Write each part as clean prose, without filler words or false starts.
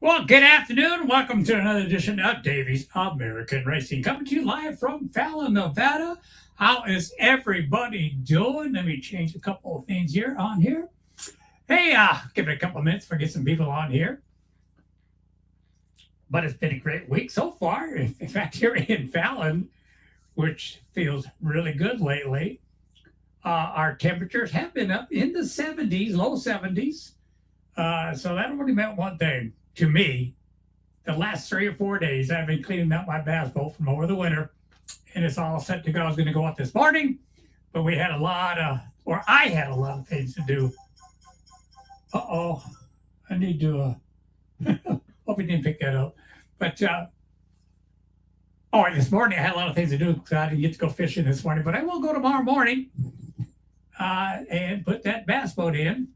Well, good afternoon. Welcome to another edition of Daveys American Racing. Coming to you live from Fallon, Nevada. How is everybody doing? Let me change a couple of things here on here. Hey, give it a couple of minutes for get some people on here. But it's been a great week so far. In fact, here in Fallon, which feels really good lately, our temperatures have been up in the 70s, low 70s. So that only meant one thing to me. The last 3 or 4 days, I've been cleaning up my bass boat from over the winter, and it's all set to go. I was going to go out this morning, but we had I had a lot of things to do. I need to, hope we didn't pick that up. But, this morning I had a lot of things to do because I didn't get to go fishing this morning, but I will go tomorrow morning and put that bass boat in.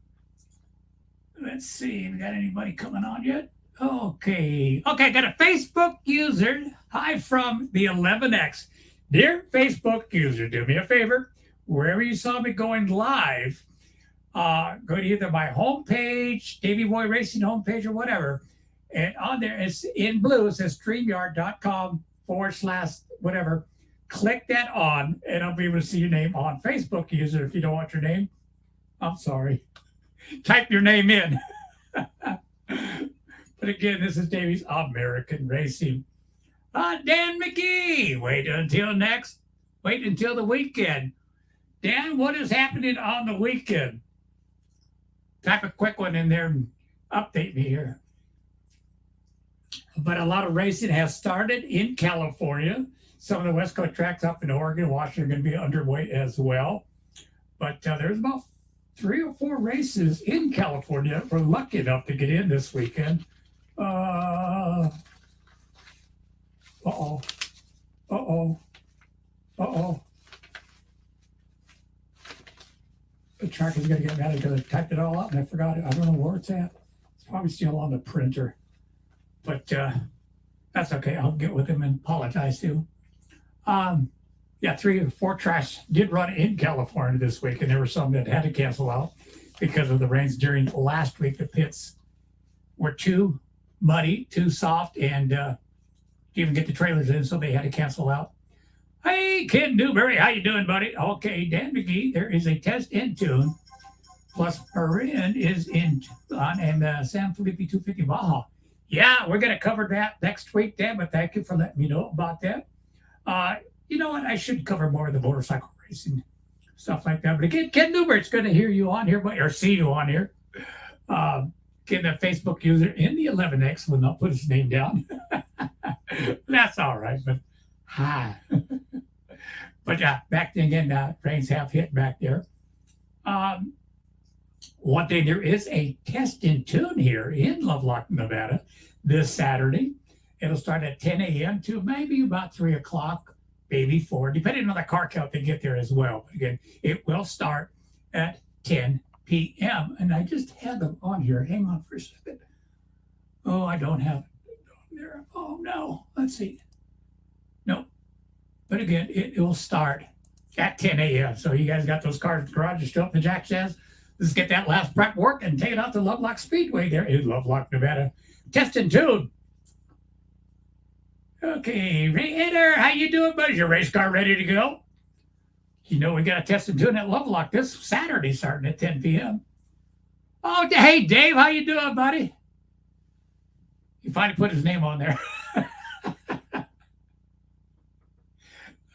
Let's see, we got anybody coming on yet? Okay, I got a Facebook user. Hi from the 11X. Dear Facebook user, do me a favor. Wherever you saw me going live, go to either my homepage, Davey Boy Racing homepage or whatever. And on there, it's in blue, it says StreamYard.com/whatever. Click that on, and I'll be able to see your name on Facebook user. If you don't want your name, I'm sorry. Type your name in. But again, this is Daveys American Racing. Dan McGee, wait until the weekend. Dan, what is happening on the weekend? Type a quick one in there and update me here. But a lot of racing has started in California. Some of the West Coast tracks up in Oregon, Washington are going to be underway as well. But there's about 3 or 4 races in California. We're lucky enough to get in this weekend. The track is going to get mad because I typed it all out and I forgot it. I don't know where it's at. It's probably still on the printer. But that's okay. I'll get with him and apologize too. 3 or 4 tracks did run in California this week, and there were some that had to cancel out because of the rains during last week. The pits were too muddy, too soft, and to even get the trailers in, so they had to cancel out. Hey, Ken Newberry, how you doing, buddy? Okay, Dan McGee, there is a test in tune, plus Marin is in on and San Felipe 250 Baja. Yeah, we're going to cover that next week, Dan, but thank you for letting me know about that. You know what? I should cover more of the motorcycle racing stuff like that. But again, Ken Newbert's going to hear you on here, or see you on here. Get that Facebook user in the 11X will not put his name down. That's all right. But hi. But back then again, rains have hit back there. One day there is a test in tune here in Lovelock, Nevada, this Saturday. It'll start at 10 a.m. to maybe about 3 o'clock, maybe 4, depending on the car count they get there as well. But again, it will start at 10 p.m. And I just had them on here. Hang on for a second. Oh, I don't have it on there. Oh, no. Let's see. No. But again, it will start at 10 a.m. So you guys got those cars in the garage, just show up the Jack says, let's get that last prep work and take it out to Lovelock Speedway there in Lovelock, Nevada. Test and tune. Okay, hey there, how you doing, buddy? Is your race car ready to go? You know, we got a test and tune at Lovelock this Saturday starting at 10 p.m. Oh, hey, Dave, how you doing, buddy? He finally put his name on there.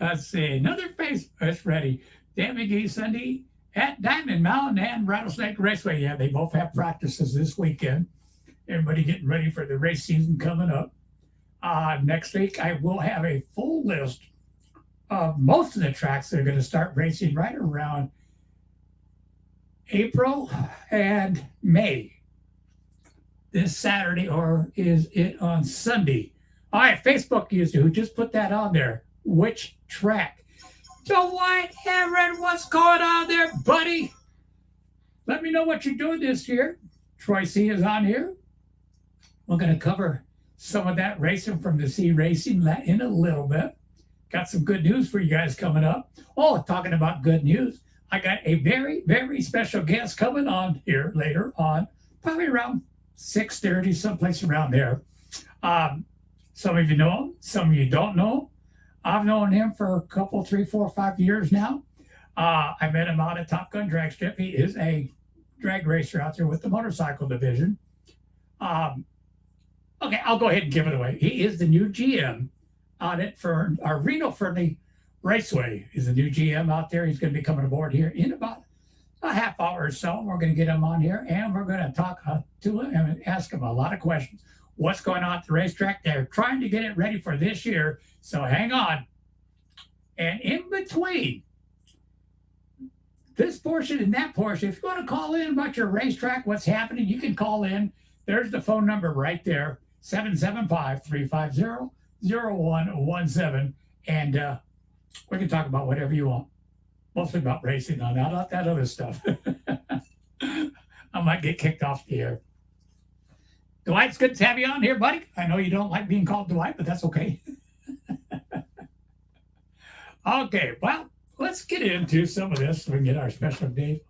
Let's see, another face that's ready. Dan McGee Sunday at Diamond Mountain and Rattlesnake Raceway. Yeah, they both have practices this weekend. Everybody getting ready for the race season coming up. Next week, I will have a full list of most of the tracks that are going to start racing right around April and May. This Saturday, or is it on Sunday? All right, Facebook user who just put that on there. Which track? Dwight Everett, what's going on there, buddy? Let me know what you're doing this year. Troy C is on here. We're going to cover some of that racing from the C Racing in a little bit. Got some good news for you guys coming up. Oh, talking about good news, I got a very, very special guest coming on here later on, probably around 6:30, someplace around there. Some of you know him, some of you don't know. I've known him for a couple, 3, 4, 5 years now. I met him out at Top Gun Drag Strip. He is a drag racer out there with the motorcycle division. Okay, I'll go ahead and give it away. He is the new GM on it for our Reno Friendly Raceway. He's the new GM out there. He's going to be coming aboard here in about a half hour or so. We're going to get him on here and we're going to talk to him and ask him a lot of questions. What's going on at the racetrack? They're trying to get it ready for this year, so hang on. And in between this portion and that portion, if you want to call in about your racetrack, what's happening, you can call in. There's the phone number right there, 775-350-0117. And we can talk about whatever you want, mostly about racing, not that other stuff. I might get kicked off the air. Dwight, it's good to have you on here, buddy. I know you don't like being called Dwight, but that's okay. Okay, well, let's get into some of this so we can get our special Dave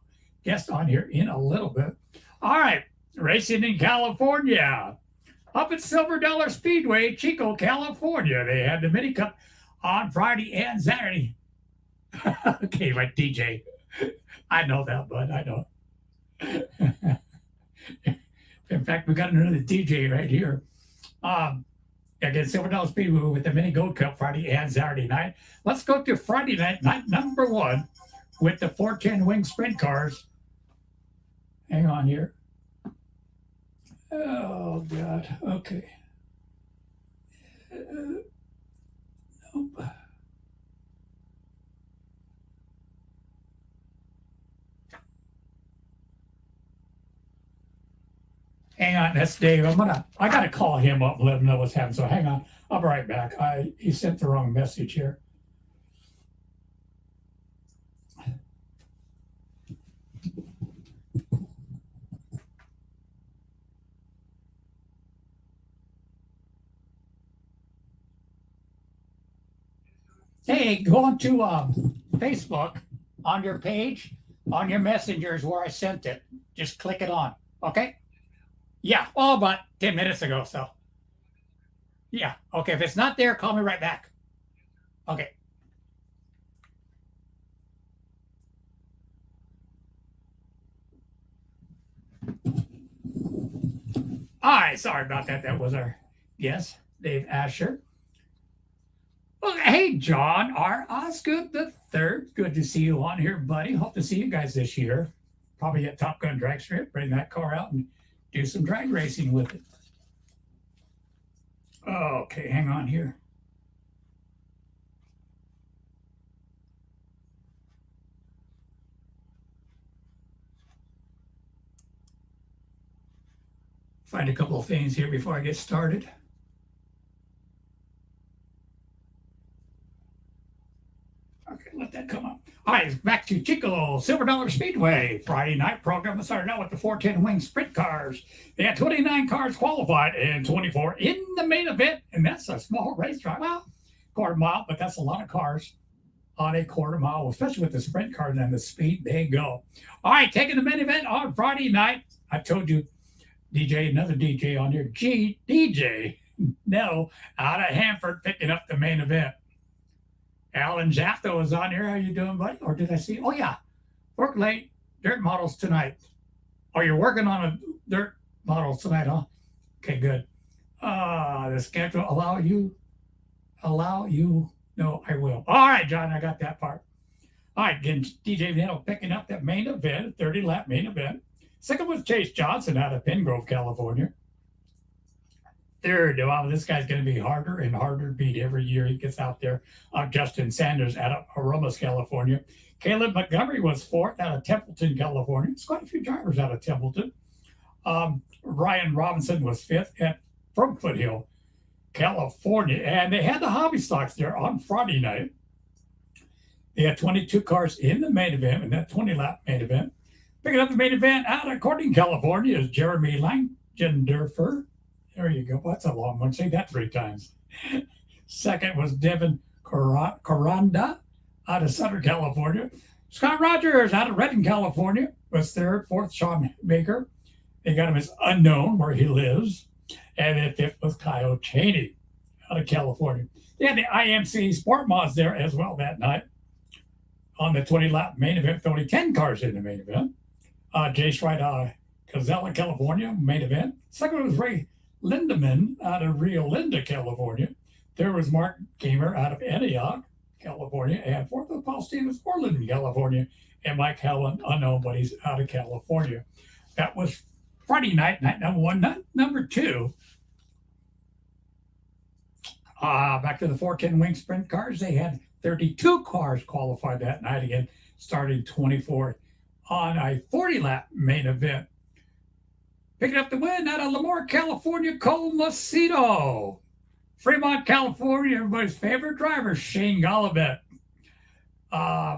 guest on here in a little bit. All right, racing in California. Up at Silver Dollar Speedway, Chico, California. They had the Mini Cup on Friday and Saturday. Okay, right, DJ. I know that, bud. I know. In fact, we got another DJ right here. Again, Silver Dollar Speedway with the Mini Gold Cup Friday and Saturday night. Let's go to Friday night number 1 with the 410 wing sprint cars. Hang on here. Oh, God. Okay. Nope. Hang on, that's Dave. I gotta call him up and let him know what's happening. So hang on, I'll be right back. He sent the wrong message here. Hey, go on to Facebook on your page, on your messengers where I sent it. Just click it on, okay? Yeah, about 10 minutes ago, so. Yeah, okay, if it's not there, call me right back. Okay. All right, sorry about that. That was our guest, Dave Asher. Well, hey, John R. Osgood the third. Good to see you on here, buddy. Hope to see you guys this year. Probably at Top Gun Drag Strip. Bring that car out and do some drag racing with it. Okay, hang on here. Find a couple of things here before I get started. Okay, let that come up. All right, back to Chico Silver Dollar Speedway. Friday night program started out with the 410 wing sprint cars. They had 29 cars qualified and 24 in the main event, and that's a small racetrack. Well, quarter mile, but that's a lot of cars on a quarter mile, especially with the sprint cars and the speed they go. All right, taking the main event on Friday night. I told you, DJ, another DJ on here, DJ Nell out of Hanford picking up the main event. Alan Jafto was on here. How you doing, buddy? Or did I see? Oh, yeah. Work late. Dirt models tonight. Oh, you're working on a dirt models tonight, huh? Okay, good. The schedule allow you? No, I will. All right, John, I got that part. All right, again, DJ Nell picking up that main event, 30-lap main event. Second was Chase Johnson out of Pengrove, California. Third, wow, this guy's going to be harder and harder to beat every year he gets out there. Justin Sanders out of Aromas, California. Caleb Montgomery was fourth out of Templeton, California. There's quite a few drivers out of Templeton. Ryan Robinson was fifth from Foothill, California. And they had the hobby stocks there on Friday night. They had 22 cars in the main event, in that 20-lap main event. Picking up the main event out of Corning, California is Jeremy Langendorfer. There you go. That's a long one. Say that 3 times. Second was Devin Coranda out of Sutter, California. Scott Rogers out of Redding, California was third. Fourth, Sean Baker. They got him as unknown where he lives. And then fifth was Kyle Cheney out of California. They had the IMC Sport Mods there as well that night on the 20-lap main event, with only 10 cars in the main event. Jace Wright out of Cazella, California, main event. Second was Ray Lindemann out of Rio Linda, California. There was Mark Gamer out of Antioch, California. And fourth was Paul Stevens, Orland, California. And Mike Helen, unknown, but he's out of California. That was Friday night, night number one. Night number two, back to the 410 wing sprint cars. They had 32 cars qualified that night again, starting 24th on a 40-lap main event. Picking up the win out of Lemoore, California, Cole Macedo. Fremont, California, everybody's favorite driver, Shane Gallibet.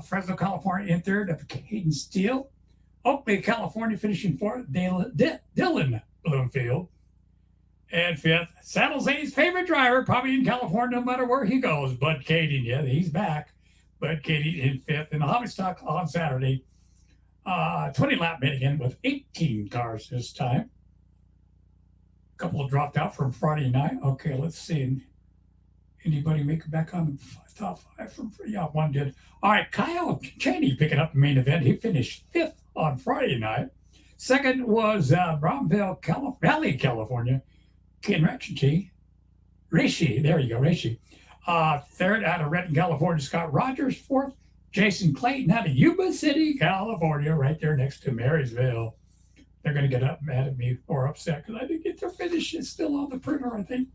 Fresno, California in third of Caden Steele. Oakley, California finishing fourth, Dylan Bloomfield. And fifth, San Jose's favorite driver, probably in California no matter where he goes, Bud Katie. Yeah, he's back. Bud Katie in fifth. And the hobby stock on Saturday, 20-lap Minigan with 18 cars this time. A couple dropped out from Friday night. Okay, let's see. Anybody make it back on the top five? Yeah, one did. All right, Kyle Cheney picking up the main event. He finished fifth on Friday night. Second was Bromville Valley, California. Ken Rishi. There you go, Rishi. Third out of Renton, California, Scott Rogers. Fourth, Jason Clayton out of Yuba City, California, right there next to Marysville. They're going to get up mad at me or upset because I didn't get their finish. It's still on the printer, I think.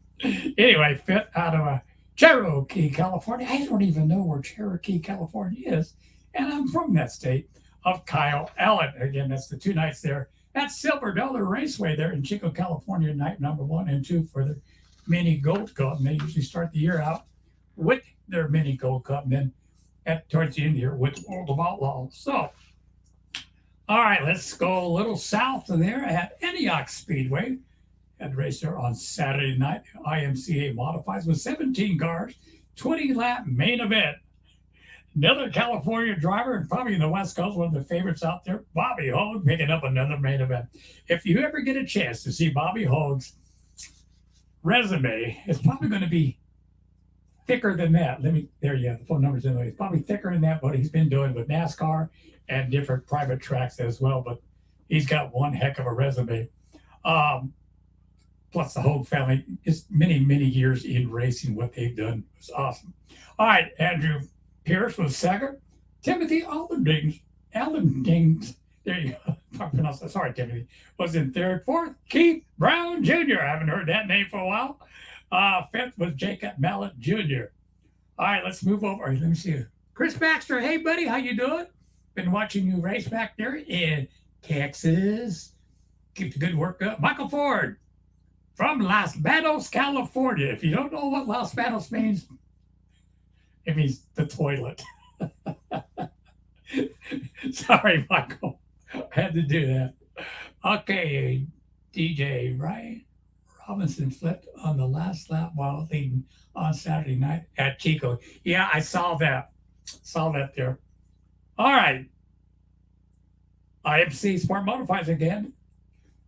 Anyway, fifth out of Cherokee, California. I don't even know where Cherokee, California is. And I'm from that state, of Kyle Allen. Again, that's the two nights there at Silver Dollar Raceway there in Chico, California, night number 1 and 2 for the Mini Gold Cup. And they usually start the year out with their Mini Gold Cup and then towards the end of the year with World of Outlaws. So, all right, let's go a little south of there at Antioch Speedway. Had race there on Saturday night. IMCA modifies with 17 cars, 20-lap main event. Another California driver, and probably in the West Coast, one of the favorites out there, Bobby Hogue, picking up another main event. If you ever get a chance to see Bobby Hogue's resume, it's probably going to be thicker than that. There you have the phone numbers in there. It's probably thicker than that, but he's been doing with NASCAR and different private tracks as well. But he's got one heck of a resume. Plus the Hogue family is many, many years in racing. What they've done is awesome. All right, Andrew Pierce was second. Timothy Allendings, there you go. Sorry, Timothy, was in third. Fourth, Keith Brown Jr. I haven't heard that name for a while. Fifth was Jacob Mallet Jr. All right, let's move over. Let me see. Chris Baxter, hey, buddy, how you doing? Been watching you race back there in Texas. Keep the good work up. Michael Ford from Los Banos, California. If you don't know what Los Banos means, it means the toilet. Sorry, Michael. I had to do that. Okay, DJ Ryan Robinson flipped on the last lap while leading on Saturday night at Chico. Yeah, I saw that. Saw that there. All right. IMC Sport Modifies again.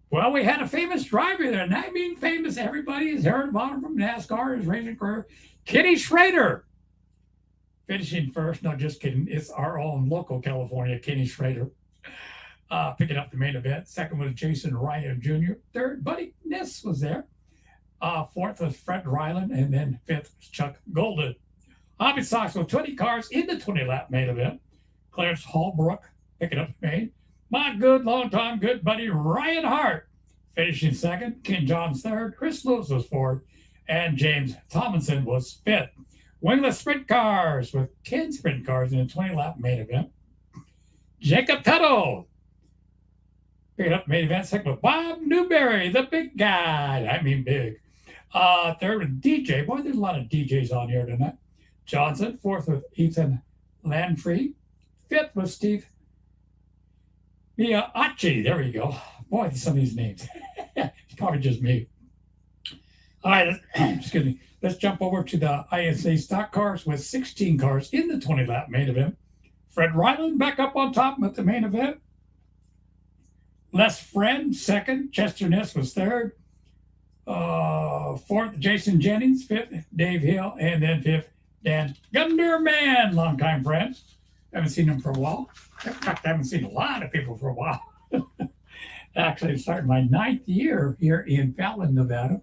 Well, we had a famous driver there. And I mean famous, everybody has heard about him from NASCAR, his racing career. Kenny Schrader. Finishing first, no, just kidding. It's our own local California, Kenny Schrader, picking up the main event. Second was Jason Ryan Jr. Third, Buddy Ness was there. Fourth was Fred Ryland, and then fifth was Chuck Golden. Hobby Sox with 20 cars in the 20-lap main event. Clarence Hallbrook picking up the main. My good, long-time good buddy Ryan Hart finishing second. Ken Johns third. Chris Lewis was fourth. And James Tomlinson was fifth. Wingless sprint cars with 10 sprint cars in a 20-lap main event. Jacob Tuttle picked up main event second with Bob Newberry, the big guy. I mean big. Third with DJ. Boy, there's a lot of DJs on here tonight. Johnson. Fourth with Ethan Landfree. Fifth was Steve Miachi. There we go. Boy, some of these names. It's probably just me. All right, excuse me. Let's jump over to the ISA stock cars with 16 cars in the 20-lap main event. Fred Ryland back up on top with the main event. Les Friend, second. Chester Ness was third. Fourth, Jason Jennings. Fifth, Dave Hill. And then fifth, Dan Gunderman, longtime friends. Haven't seen him for a while. In fact, I haven't seen a lot of people for a while. Actually, starting my 9th year here in Fallon, Nevada.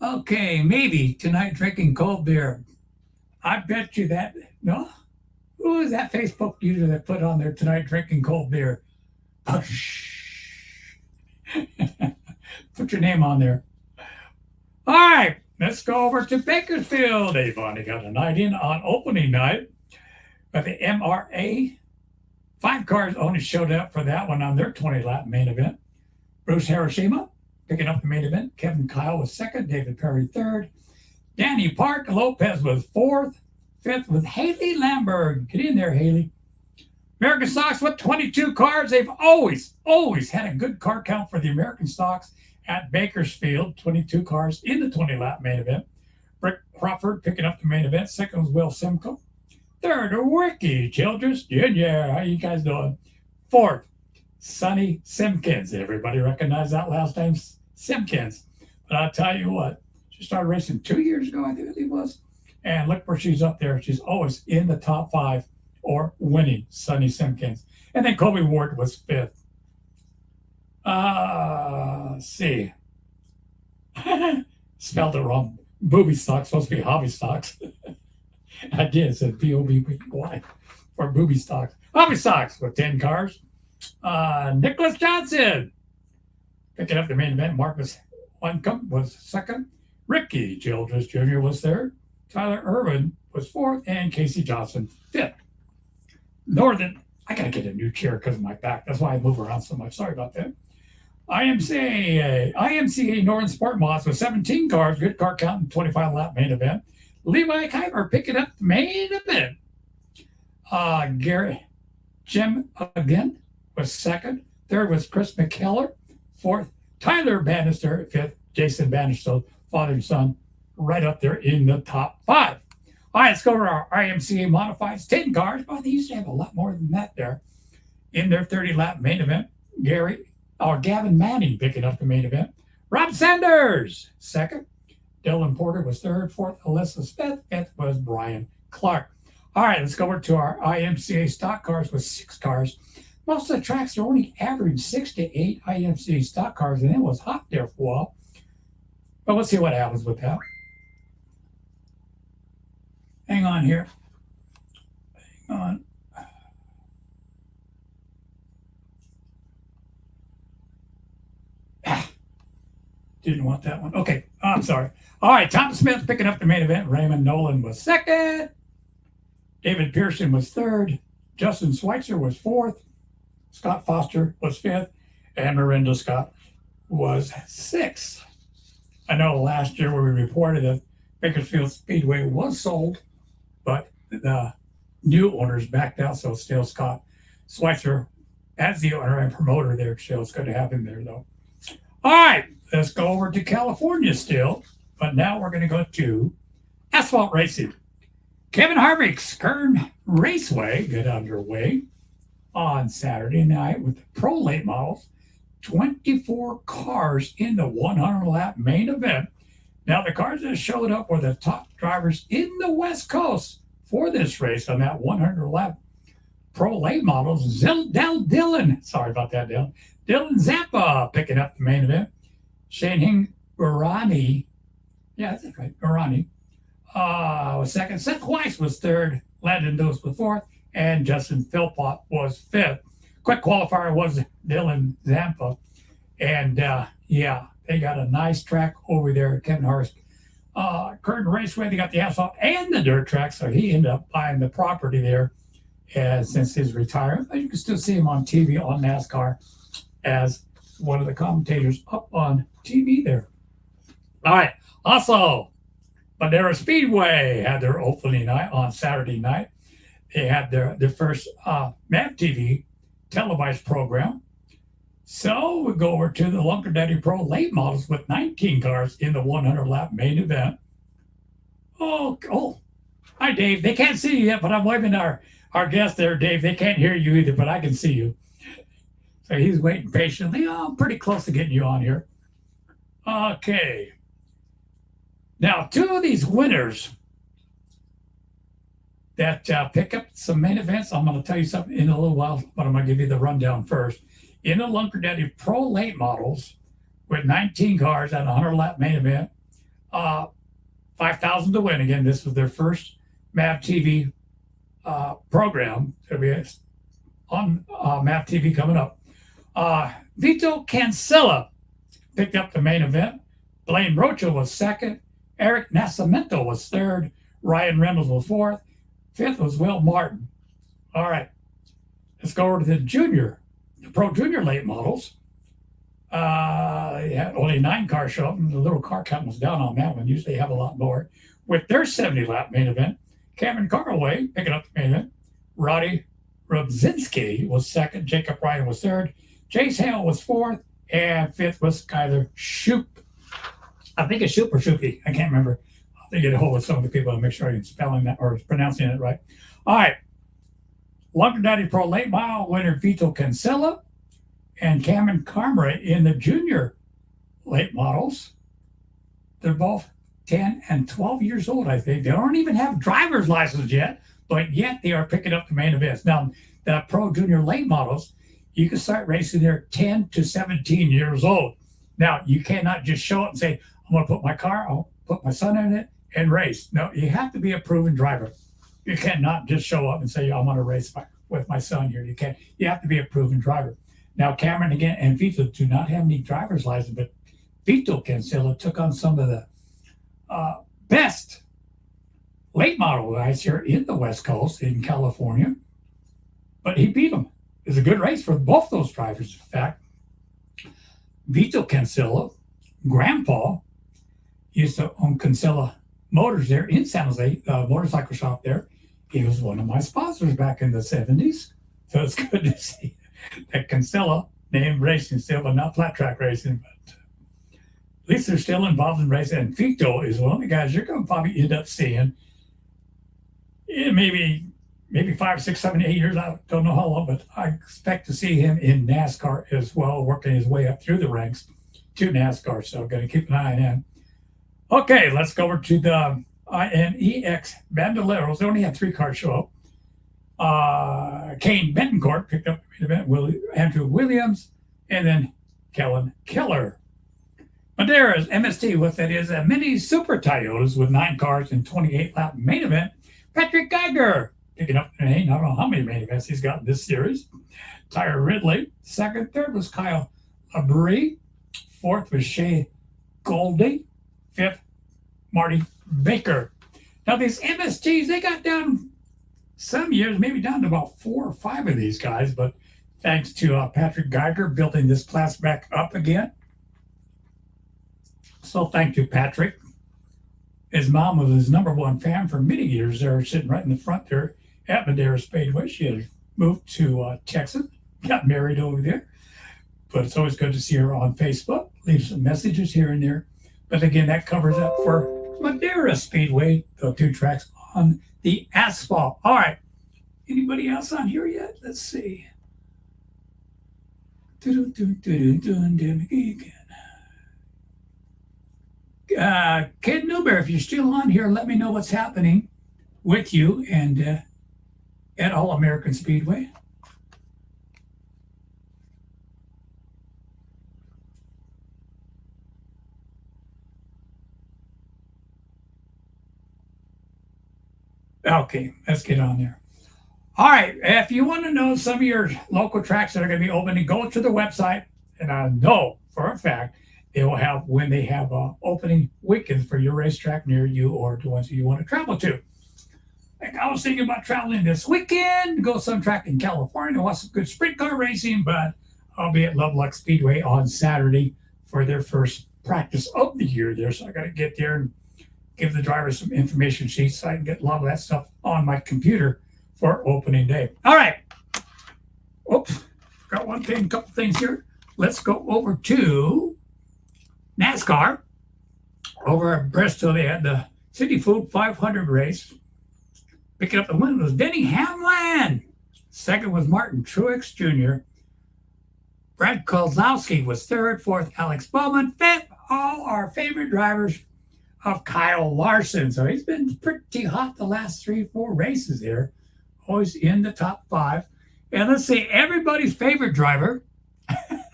Okay, maybe tonight drinking cold beer. I bet you that, no? Who is that Facebook user that put on there tonight drinking cold beer? Push. Put your name on there. All right, let's go over to Bakersfield. They've only got a night in on opening night. But the MRA, 5 cars only showed up for that one on their 20-lap main event. Bruce Hiroshima picking up the main event. Kevin Kyle was second. David Perry third. Danny Park Lopez was fourth. Fifth was Haley Lamberg. Get in there, Haley. American Stocks with 22 cars. They've always had a good car count for the American Stocks at Bakersfield. 22 cars in the 20-lap main event. Rick Crawford picking up the main event. Second was Will Simcoe. Third, Ricky Childress Jr. How you guys doing? Fourth, Sonny Simpkins. Everybody recognize that last name, Simpkins. But I'll tell you what, she started racing 2 years ago, I think it was. And look where she's up there. She's always in the top 5 or winning, Sonny Simpkins. And then Kobe Ward was fifth. Let's see. Spelled it wrong. Booby stocks, supposed to be hobby stocks. I did. It said P-O-B-B-Y for booby stocks. Hobby stocks with 10 cars. Nicholas Johnson picking up the main event. Marcus Luncombe was second. Ricky Childress Jr. was third. Tyler Irvin was fourth. And Casey Johnson fifth. Northern, I got to get a new chair because of my back. That's why I move around so much. Sorry about that. IMCA Northern Sport Mods with 17 cars. Good car count and 25-lap main event. Levi Kuiper picking up the main event. Gary Jim again was second. Third was Chris McKellar. Fourth, Tyler Bannister. Fifth, Jason Bannister, father and son, right up there in the top 5. All right, let's go over our IMCA Modifieds. 10 cars. Well, they used to have a lot more than that there in their 30-lap main event. Gavin Manning picking up the main event. Rob Sanders, second. Dylan Porter was third. Fourth, Alyssa Smith. Fifth was Brian Clark. All right, let's go over to our IMCA stock cars with 6 cars. Most of the tracks are only average 6 to 8 IMCA stock cars, and it was hot there for a while. But we'll see what happens with that. Hang on here. Hang on. Didn't want that one. Okay, I'm sorry. All right, Tom Smith picking up the main event. Raymond Nolan was second. David Pearson was third. Justin Schweitzer was fourth. Scott Foster was fifth. And Miranda Scott was sixth. I know last year when we reported that Bakersfield Speedway was sold, but the new owners backed out, so still Scott Schweitzer as the owner and promoter there. So it's good to have him there, though. All right, let's go over to California still, but now we're going to go to asphalt racing. Kevin Harvick's Kern Raceway got underway on Saturday night with the pro late models. 24 cars in the 100-lap main event. Now, the cars that showed up were the top drivers in the West Coast for this race on that 100-lap pro late models. Dylan, sorry about that, Dylan. Dylan Zappa picking up the main event. Shane Garani, yeah, that's right, Garani, was second. Seth Weiss was third. Landon Dose was fourth. And Justin Philpott was fifth. Quick qualifier was Dylan Zampa. And, yeah, they got a nice track over there at Kevin Harvick. Curtin Raceway, they got the asphalt and the dirt track, so he ended up buying the property there since his retirement. But you can still see him on TV on NASCAR as one of the commentators up on TV there. All right, also, Madera Speedway had their opening night on Saturday night. They had their first MAV TV televised program. So we go over to the Lunker Daddy Pro late models with 19 cars in the 100-lap main event. Oh, hi, Dave. They can't see you yet, but I'm waving our our guest there, Dave, they can't hear you either, but I can see you. So he's waiting patiently. Oh, I'm pretty close to getting you on here. Okay. Now, two of these winners that pick up some main events, I'm going to tell you something in a little while, but I'm going to give you the rundown first. In the Lunker Daddy Pro Late Models with 19 cars at a 100-lap main event, 5,000 to win. Again, this was their first MAV TV program. It'll be on MAV TV coming up. Vito Cancella picked up the main event. Blaine Rocha was second. Eric Nascimento was third. Ryan Reynolds was fourth. Fifth was Will Martin. All right. Let's go over to the Pro Junior late models. Yeah, only 9 cars show up, and the little car count was down on that one. Usually have a lot more. With their 70-lap main event, Cameron Carraway picking up the main event. Roddy Rubzinski was second. Jacob Ryan was third. Chase Hale was fourth. And fifth was Skyler Shoop. I think it's Shoop or Shoopy. I can't remember. I'll have to get a hold of some of the people to make sure I'm spelling that or pronouncing it right. All right. Lunker Daddy Pro Late Mile winner Vito Cancella and Cameron Carraway in the junior late models. They're both 10 and 12 years old, I think. They don't even have driver's license yet, but yet they are picking up the main events. Now, the Pro Junior late models, you can start racing there 10 to 17 years old. Now, you cannot just show up and say, I'm going to put my car, I'll put my son in it and race. No, you have to be a proven driver. You cannot just show up and say, I want to race with my son here. You can't. You have to be a proven driver. Now, Cameron, again, and Vito do not have any driver's license, but Vito Cancella took on some of the best late model guys here in the West Coast, in California, but he beat them. It was a good race for both those drivers. In fact, Vito Cancella, grandpa, used to own Cancella Motors there in San Jose, motorcycle shop there. He was one of my sponsors back in the 70s. So it's good to see that Cancella named racing still, but not flat track racing. But at least they're still involved in racing. And Vito is one of the guys you're going to probably end up seeing in maybe 5, 6, 7, 8 years. I don't know how long, but I expect to see him in NASCAR as well, working his way up through the ranks to NASCAR. So going to keep an eye on him. Okay, let's go over to the INEX Bandoleros. They only had 3 cars show up. Kane Betancourt picked up the event, Andrew Williams, and then Kellen Keller. Madera's MST, what that is, a mini Super Toyotas with 9 cars and 28-lap main event. Patrick Geiger picking up the main. I don't know how many main events he's got in this series. Tyre Ridley. Second, third was Kyle Labrie. Fourth was Shea Goldie. Fifth, Marty Baker. Now, these MSTs, they got down some years, maybe down to about 4 or 5 of these guys, but thanks to Patrick Geiger building this class back up again. So thank you, Patrick. His mom was his #1 fan for many years there, sitting right in the front there at Madera Speedway. She had moved to Texas, got married over there. But it's always good to see her on Facebook, leave some messages here and there. But again, that covers up for Madera Speedway, the 2 tracks on the asphalt. All right. Anybody else on here yet? Let's see. Kid Newberry, if you're still on here, let me know what's happening with you and at All American Speedway. Okay, let's get on there. All right, if you want to know some of your local tracks that are going to be opening, go to the website, and I know for a fact they will have when they have opening weekends for your racetrack near you or the ones that you want to travel to. Like I was thinking about traveling this weekend, go some track in California, watch some good sprint car racing, but I'll be at Lovelock Speedway on Saturday for their first practice of the year there. So I got to get there and give the drivers some information sheets so I can get a lot of that stuff on my computer for opening day. All right. Oops, got a couple things here. Let's go over to NASCAR. Over at Bristol, they had the City Food 500 race. Picking up the win was Denny Hamlin. Second was Martin Truex Jr. Brad Kozlowski was third. Fourth, Alex Bowman. Fifth, all our favorite drivers of Kyle Larson. So he's been pretty hot the last 3-4 races here. Always in the top 5. And let's see, everybody's favorite driver. I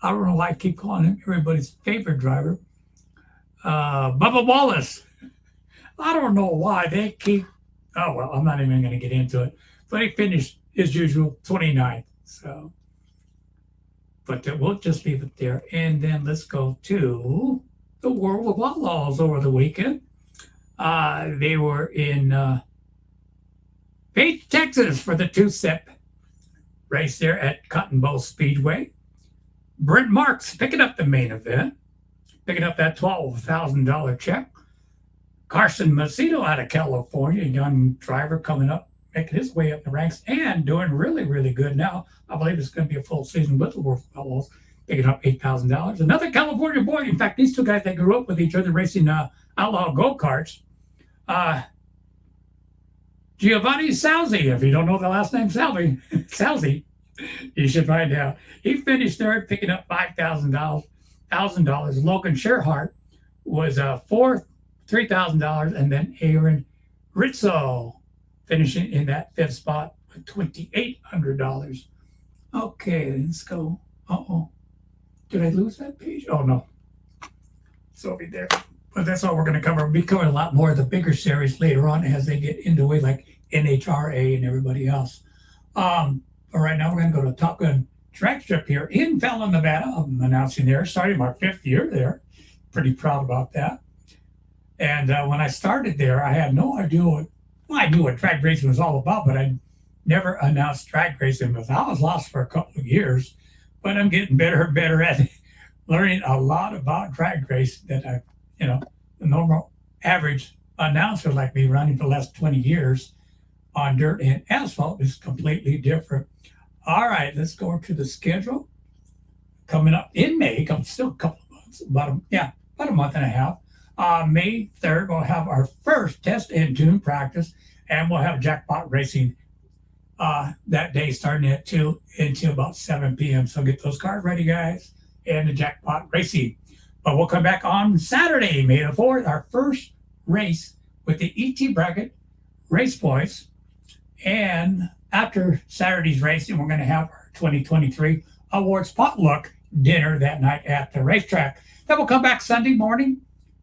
don't know why I keep calling him everybody's favorite driver. Bubba Wallace. I don't know why they keep, oh, well, I'm not even going to get into it. But he finished, as usual, 29th. So, but we'll just leave it there. And then let's go to the World of Outlaws over the weekend. They were in Page, Texas for the two-step race there at Cotton Bowl Speedway. Brent Marks picking up the main event, picking up that $12,000 check. Carson Macedo out of California, young driver coming up, making his way up the ranks and doing really, really good now. I believe it's going to be a full season with the World of Outlaws, picking up $8,000. Another California boy. In fact, these two guys, they grew up with each other racing outlaw go-karts. Giovanni Salzi, if you don't know the last name Salzi, you should find out. He finished third, picking up $5,000. Logan Sherhart was fourth, $3,000, and then Aaron Rizzo finishing in that fifth spot with $2,800. Okay, let's go. Uh-oh. Did I lose that page? Oh, no. It's over there. But that's all we're going to cover. We'll be covering a lot more of the bigger series later on as they get into way like NHRA and everybody else. But right now we're going to go to Top Gun Track Strip here in Fallon, Nevada. I'm announcing there, starting my 5th year there. Pretty proud about that. And when I started there, I had no idea I knew what drag racing was all about, but I never announced drag racing. I was lost for a couple of years, but I'm getting better and better at learning a lot about drag race that the normal average announcer like me running for the last 20 years on dirt and asphalt is completely different. All right, let's go to the schedule. Coming up in May, still a couple of months, about a month and a half. May 3rd, we'll have our first test and tune practice, and we'll have jackpot racing that day starting at 2 until about 7 p.m. So get those cars ready, guys, and the jackpot racing. But we'll come back on Saturday, May the 4th, our first race with the ET bracket race points. And after Saturday's racing, we're going to have our 2023 awards potluck dinner that night at the racetrack. Then we'll come back Sunday morning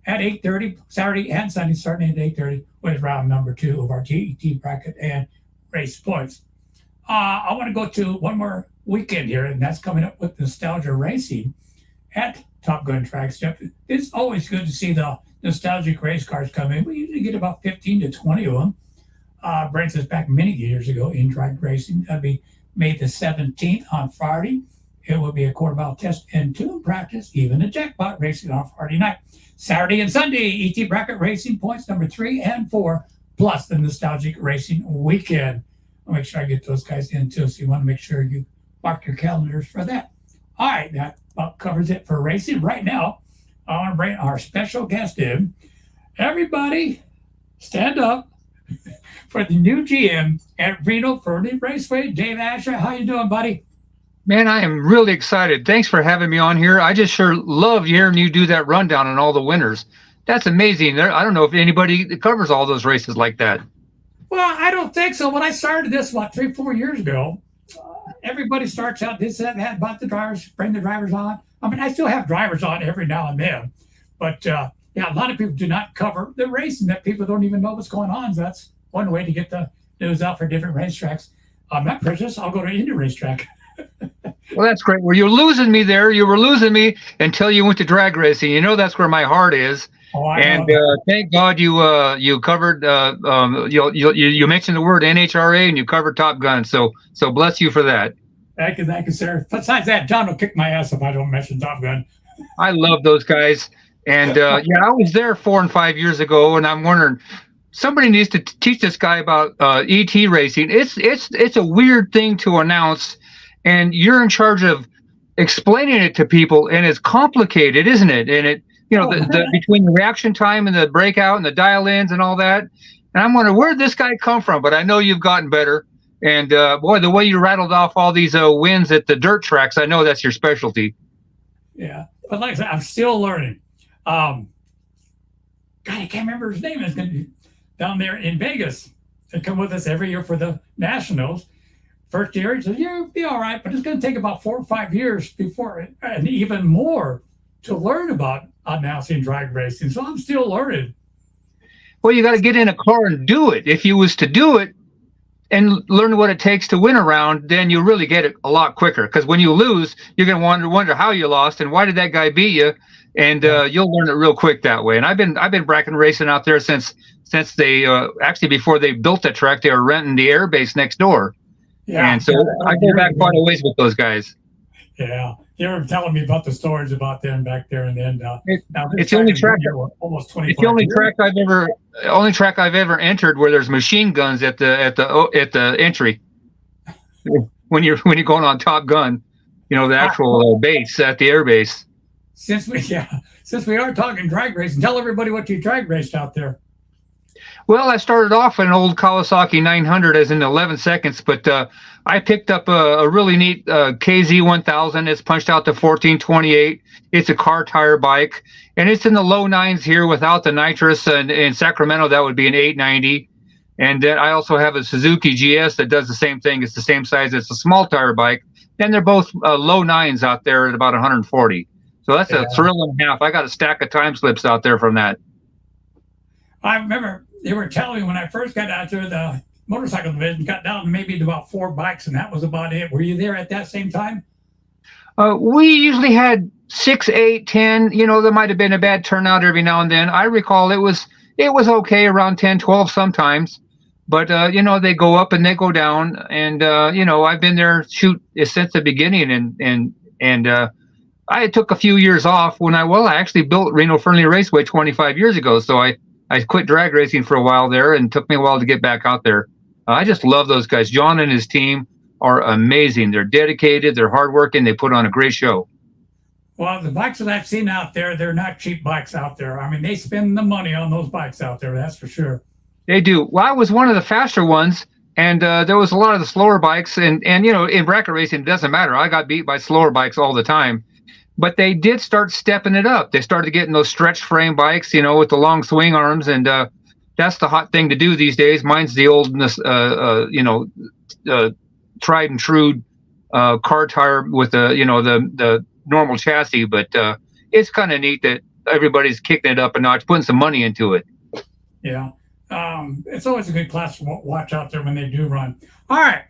at 8:30, Saturday and Sunday starting at 8:30 with round number 2 of our GET bracket and race points. I want to go to one more weekend here, and that's coming up with Nostalgia Racing at Top Gun Track Strip. It's always good to see the nostalgic race cars come in. We usually get about 15 to 20 of them. Brings us back many years ago in drag racing. That'll be May the 17th on Friday. It will be a quarter mile test and tune practice, even a jackpot racing on Friday night. Saturday and Sunday, ET bracket racing points number 3 and 4, plus the nostalgic racing weekend. I'll make sure I get those guys in too, so you want to make sure you mark your calendars for that. All right, that about covers it for racing. Right now, I want to bring our special guest in. Everybody, stand up for the new GM at Reno Fernie Raceway, Dave Asher. How you doing, buddy? Man, I am really excited. Thanks for having me on here. I just sure love hearing you do that rundown on all the winners. That's amazing. I don't know if anybody covers all those races like that. Well, I don't think so. When I started this, 3-4 years ago, everybody starts out this, that, about the drivers, bring the drivers on. I mean, I still have drivers on every now and then. But, a lot of people do not cover the racing that people don't even know what's going on. So that's one way to get the news out for different racetracks. I'm not prejudiced. I'll go to any racetrack. Well, that's great. Well, you're losing me there. You were losing me until you went to drag racing. You know that's where my heart is. And thank God you covered. You mentioned the word NHRA and you covered Top Gun. So bless you for that. Thank you, sir. Besides that, John will kick my ass if I don't mention Top Gun. I love those guys. And I was there 4 and 5 years ago, and I'm wondering. Somebody needs to teach this guy about ET racing. It's a weird thing to announce, and you're in charge of explaining it to people, and it's complicated, isn't it? And it, the between the reaction time and the breakout and the dial-ins and all that, And I'm wondering where'd this guy come from? But I know you've gotten better. And boy, the way you rattled off all these wins at the dirt tracks, I know that's your specialty. Yeah, but like I said, I'm still learning. Um, God, I can't remember his name. It's going to be down there in Vegas. They come with us every year for the Nationals. First year, he said, "You'll be all right, but it's going to take about 4 or 5 years before, and even more, to learn about announcing drag racing." So I'm still learning. Well, you got to get in a car and do it. If you was to do it and learn what it takes to win a round, then you really get it a lot quicker. Because when you lose, you're going to wonder how you lost and why did that guy beat you, and you'll learn it real quick that way. And I've been bracket racing out there since they actually before they built the track, they were renting the air base next door. Yeah, and so I go back quite a ways with those guys. Yeah, they were telling me about the stories about them back there, and then now it's the only track. Almost 25 It's the only years. track I've ever entered where there's machine guns at the entry. When you're going on Top Gun, the actual base at the air base. Since we are talking drag racing, tell everybody what you drag raced out there. Well, I started off in an old Kawasaki 900 as in 11 seconds, but I picked up a really neat KZ 1000. It's punched out to 1428. It's a car tire bike, and it's in the low nines here without the nitrous. And in Sacramento, that would be an 890. And then I also have a Suzuki GS that does the same thing. It's the same size. It's a small tire bike. And they're both low nines out there at about 140. So that's a thrill and a half. I got a stack of time slips out there from that. I remember they were telling me when I first got out there, the motorcycle division got down to maybe about 4 bikes, and that was about it. Were you there at that same time? We usually had 6, 8, 10. There might have been a bad turnout every now and then. I recall it was okay around 10, 12 sometimes. But, they go up and they go down. And, I've been there since the beginning. And I took a few years off when I actually built Reno Fernley Raceway 25 years ago. So I quit drag racing for a while there, and it took me a while to get back out there. I just love those guys. John and his team are amazing. They're dedicated. They're hardworking. They put on a great show. Well, the bikes that I've seen out there, they're not cheap bikes out there. I mean, they spend the money on those bikes out there. That's for sure. They do. Well, I was one of the faster ones, and there was a lot of the slower bikes. And in bracket racing, it doesn't matter. I got beat by slower bikes all the time. But they did start stepping it up. They started getting those stretch frame bikes, with the long swing arms, and that's the hot thing to do these days. Mine's the oldness, tried and true car tire with the normal chassis. But it's kind of neat that everybody's kicking it up a notch, putting some money into it. Yeah, it's always a good class to watch out there when they do run. All right.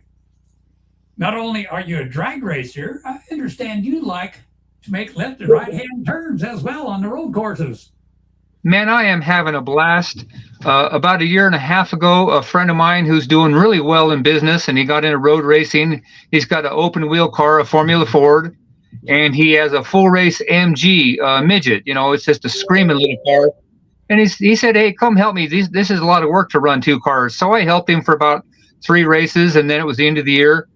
Not only are you a drag racer, I understand you like to make left and right hand turns as well on the road courses. Man, I am having a blast. About a year and a half ago, a friend of mine who's doing really well in business, and he got into road racing. He's got an open wheel car, a Formula Ford, and he has a full race MG midget. It's just a screaming little car. And he said, "Hey, come help me. This is a lot of work to run 2 cars." So I helped him for about 3 races, and then it was the end of the year.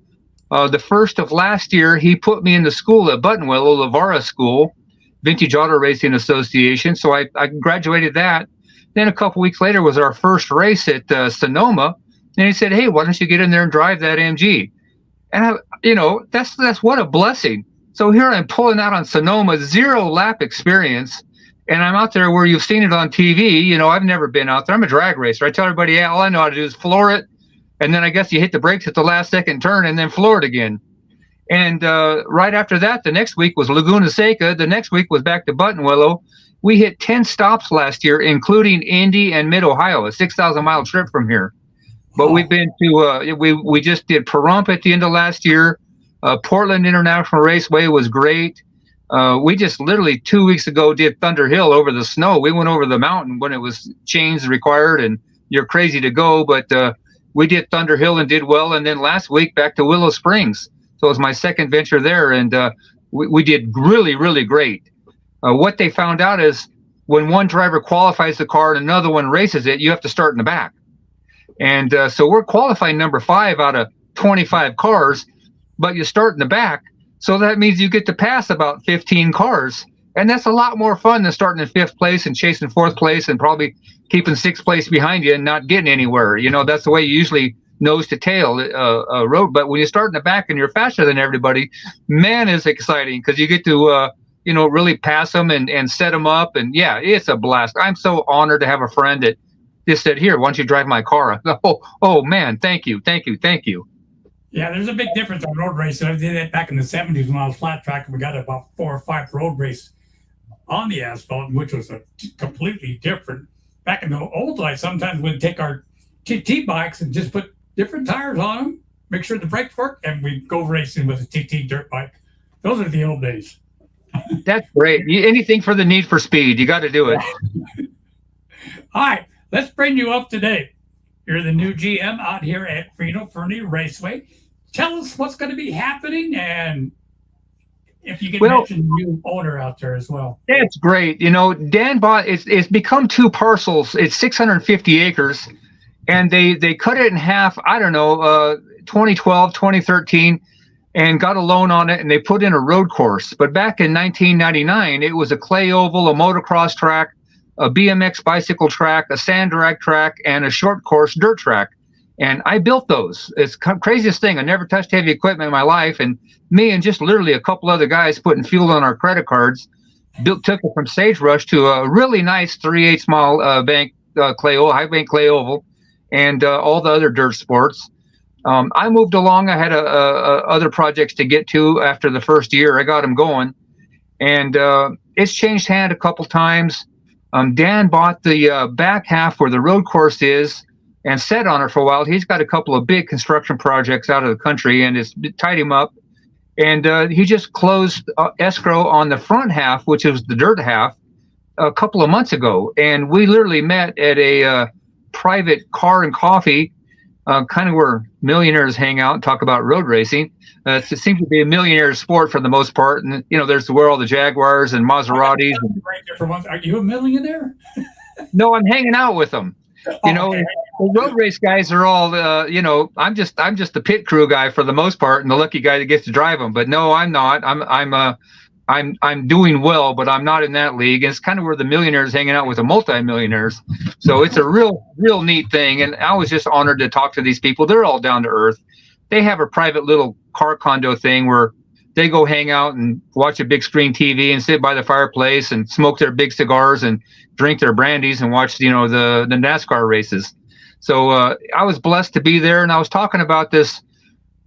The first of last year, he put me in the school at Buttonwillow, Lavara School, Vintage Auto Racing Association. So I graduated that. Then a couple weeks later was our first race at Sonoma. And he said, "Hey, why don't you get in there and drive that MG?" And that's what a blessing. So here I'm pulling out on Sonoma, 0 lap experience. And I'm out there where you've seen it on TV. I've never been out there. I'm a drag racer. I tell everybody, yeah, all I know how to do is floor it. And then I guess you hit the brakes at the last second turn and then floor it again. And right after that, the next week was Laguna Seca. The next week was back to Buttonwillow. We hit 10 stops last year, including Indy and Mid-Ohio, a 6,000-mile trip from here. But we've been to, we just did Pahrump at the end of last year. Portland International Raceway was great. We just literally 2 weeks ago did Thunder Hill over the snow. We went over the mountain when it was chains required, and you're crazy to go, but we did Thunder Hill and did well. And then last week back to Willow Springs. So it was my second venture there, and we did really, really great. What they found out is when one driver qualifies the car and another one races it, you have to start in the back. And so we're qualifying number 5 out of 25 cars, but you start in the back. So that means you get to pass about 15 cars. And that's a lot more fun than starting in 5th place and chasing 4th place and probably keeping 6th place behind you and not getting anywhere. That's the way you usually nose to tail road. But when you start in the back and you're faster than everybody, man, it's exciting because you get to, really pass them and set them up. And yeah, it's a blast. I'm so honored to have a friend that just said, here, why don't you drive my car? Oh man, thank you. Yeah, there's a big difference on road racing. I did that back in the 70s when I was flat track. We got about 4 or 5 road races on the asphalt, which was completely different. Back in the old days, sometimes we'd take our TT bikes and just put different tires on them, make sure the brakes work, and we'd go racing with a TT dirt bike. Those are the old days. That's great. Anything for the need for speed. You got to do it. All right, let's bring you up to date. You're the new GM out here at Reno Fernie Raceway. Tell us what's going to be happening, and if you can mention the new owner out there as well. That's great. Dan bought it's become 2 parcels. It's 650 acres, and they cut it in half. I don't know, 2012, 2013, and got a loan on it, and they put in a road course. But back in 1999, it was a clay oval, a motocross track, a BMX bicycle track, a sand drag track, and a short course dirt track. And I built those. It's the craziest thing. I never touched heavy equipment in my life. And me and just literally a couple other guys putting fuel on our credit cards, took it from Sagebrush to a really nice 3/8 mile bank high bank clay oval, and all the other dirt sports. I moved along. I had other projects to get to after the first year. I got them going. And it's changed hand a couple times. Dan bought the back half where the road course is and sat on it for a while. He's got a couple of big construction projects out of the country, and it's tied him up. And he just closed escrow on the front half, which is the dirt half, a couple of months ago. And we literally met at a private car and coffee, kind of where millionaires hang out and talk about road racing. It seems to be a millionaire sport for the most part. And, there's where all the Jaguars and Maseratis. Are you a millionaire? No, I'm hanging out with them. Okay. The road race guys are all, I'm just the pit crew guy for the most part, and the lucky guy that gets to drive them. But no, I'm not. I'm doing well, but I'm not in that league. And it's kind of where the millionaires hanging out with the multimillionaires. So it's a real neat thing. And I was just honored to talk to these people. They're all down to earth. They have a private little car condo thing where they go hang out and watch a big screen TV and sit by the fireplace and smoke their big cigars and drink their brandies and watch, the NASCAR races. So I was blessed to be there, and I was talking about this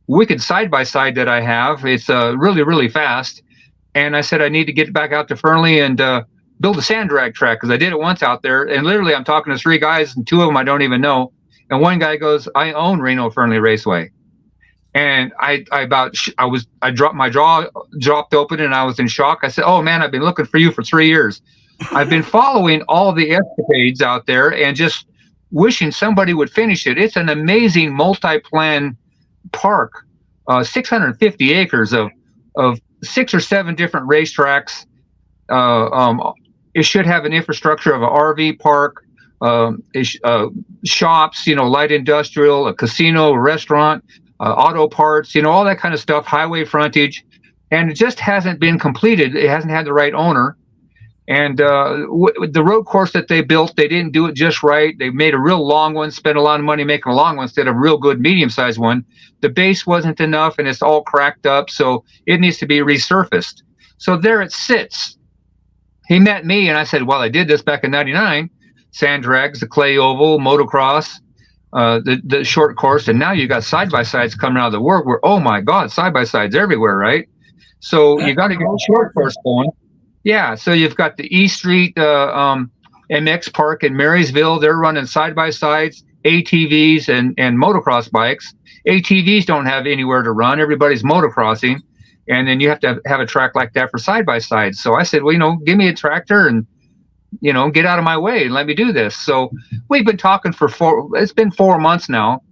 wicked side-by-side that I have. It's really, really fast. And I said I need to get back out to Fernley and build a sand drag track, because I did it once out there. And literally I'm talking to 3 guys, and 2 of them I don't even know. And one guy goes, I own Reno Fernley Raceway. And I dropped my jaw, dropped open, and I was in shock. I said, oh man, I've been looking for you for 3 years. I've been following all the escapades out there and just wishing somebody would finish it. It's an amazing multi-plan park, 650 acres of 6 or 7 different racetracks. It should have an infrastructure of an RV park, shops, light industrial, a casino, a restaurant, auto parts, all that kind of stuff, highway frontage. And it just hasn't been completed. It hasn't had the right owner. And the road course that they built, they didn't do it just right. They made a real long one, spent a lot of money making a long one instead of a real good medium-sized one. The base wasn't enough, and it's all cracked up, so it needs to be resurfaced. So there it sits. He met me, and I said, well, I did this back in 99, sand drags, the clay oval, motocross, the short course, and now you got side-by-sides coming out of the work where, oh my God, side-by-sides everywhere, right? So you got to get the short course going. Yeah, so you've got the E Street MX Park in Marysville. They're running side-by-sides, ATVs, and motocross bikes. ATVs don't have anywhere to run. Everybody's motocrossing. And then you have to have a track like that for side-by-sides. So I said, well, give me a tractor and, get out of my way and let me do this. So we've been talking it's been 4 months now.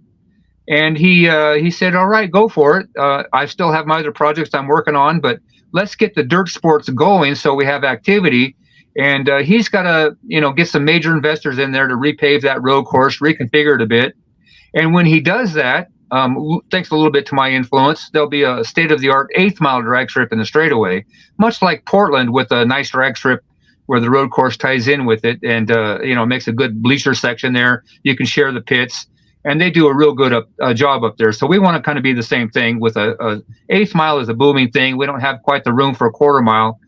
And he said, all right, go for it. I still have my other projects I'm working on, but let's get the dirt sports going so we have activity. And he's got to, get some major investors in there to repave that road course, reconfigure it a bit. And when he does that, thanks a little bit to my influence, there'll be a state-of-the-art 8th-mile drag strip in the straightaway, much like Portland, with a nice drag strip where the road course ties in with it, and makes a good bleacher section there. You can share the pits, and they do a real good job up there. So we want to kind of be the same thing with a 8th mile is a booming thing. We don't have quite the room for a quarter mile,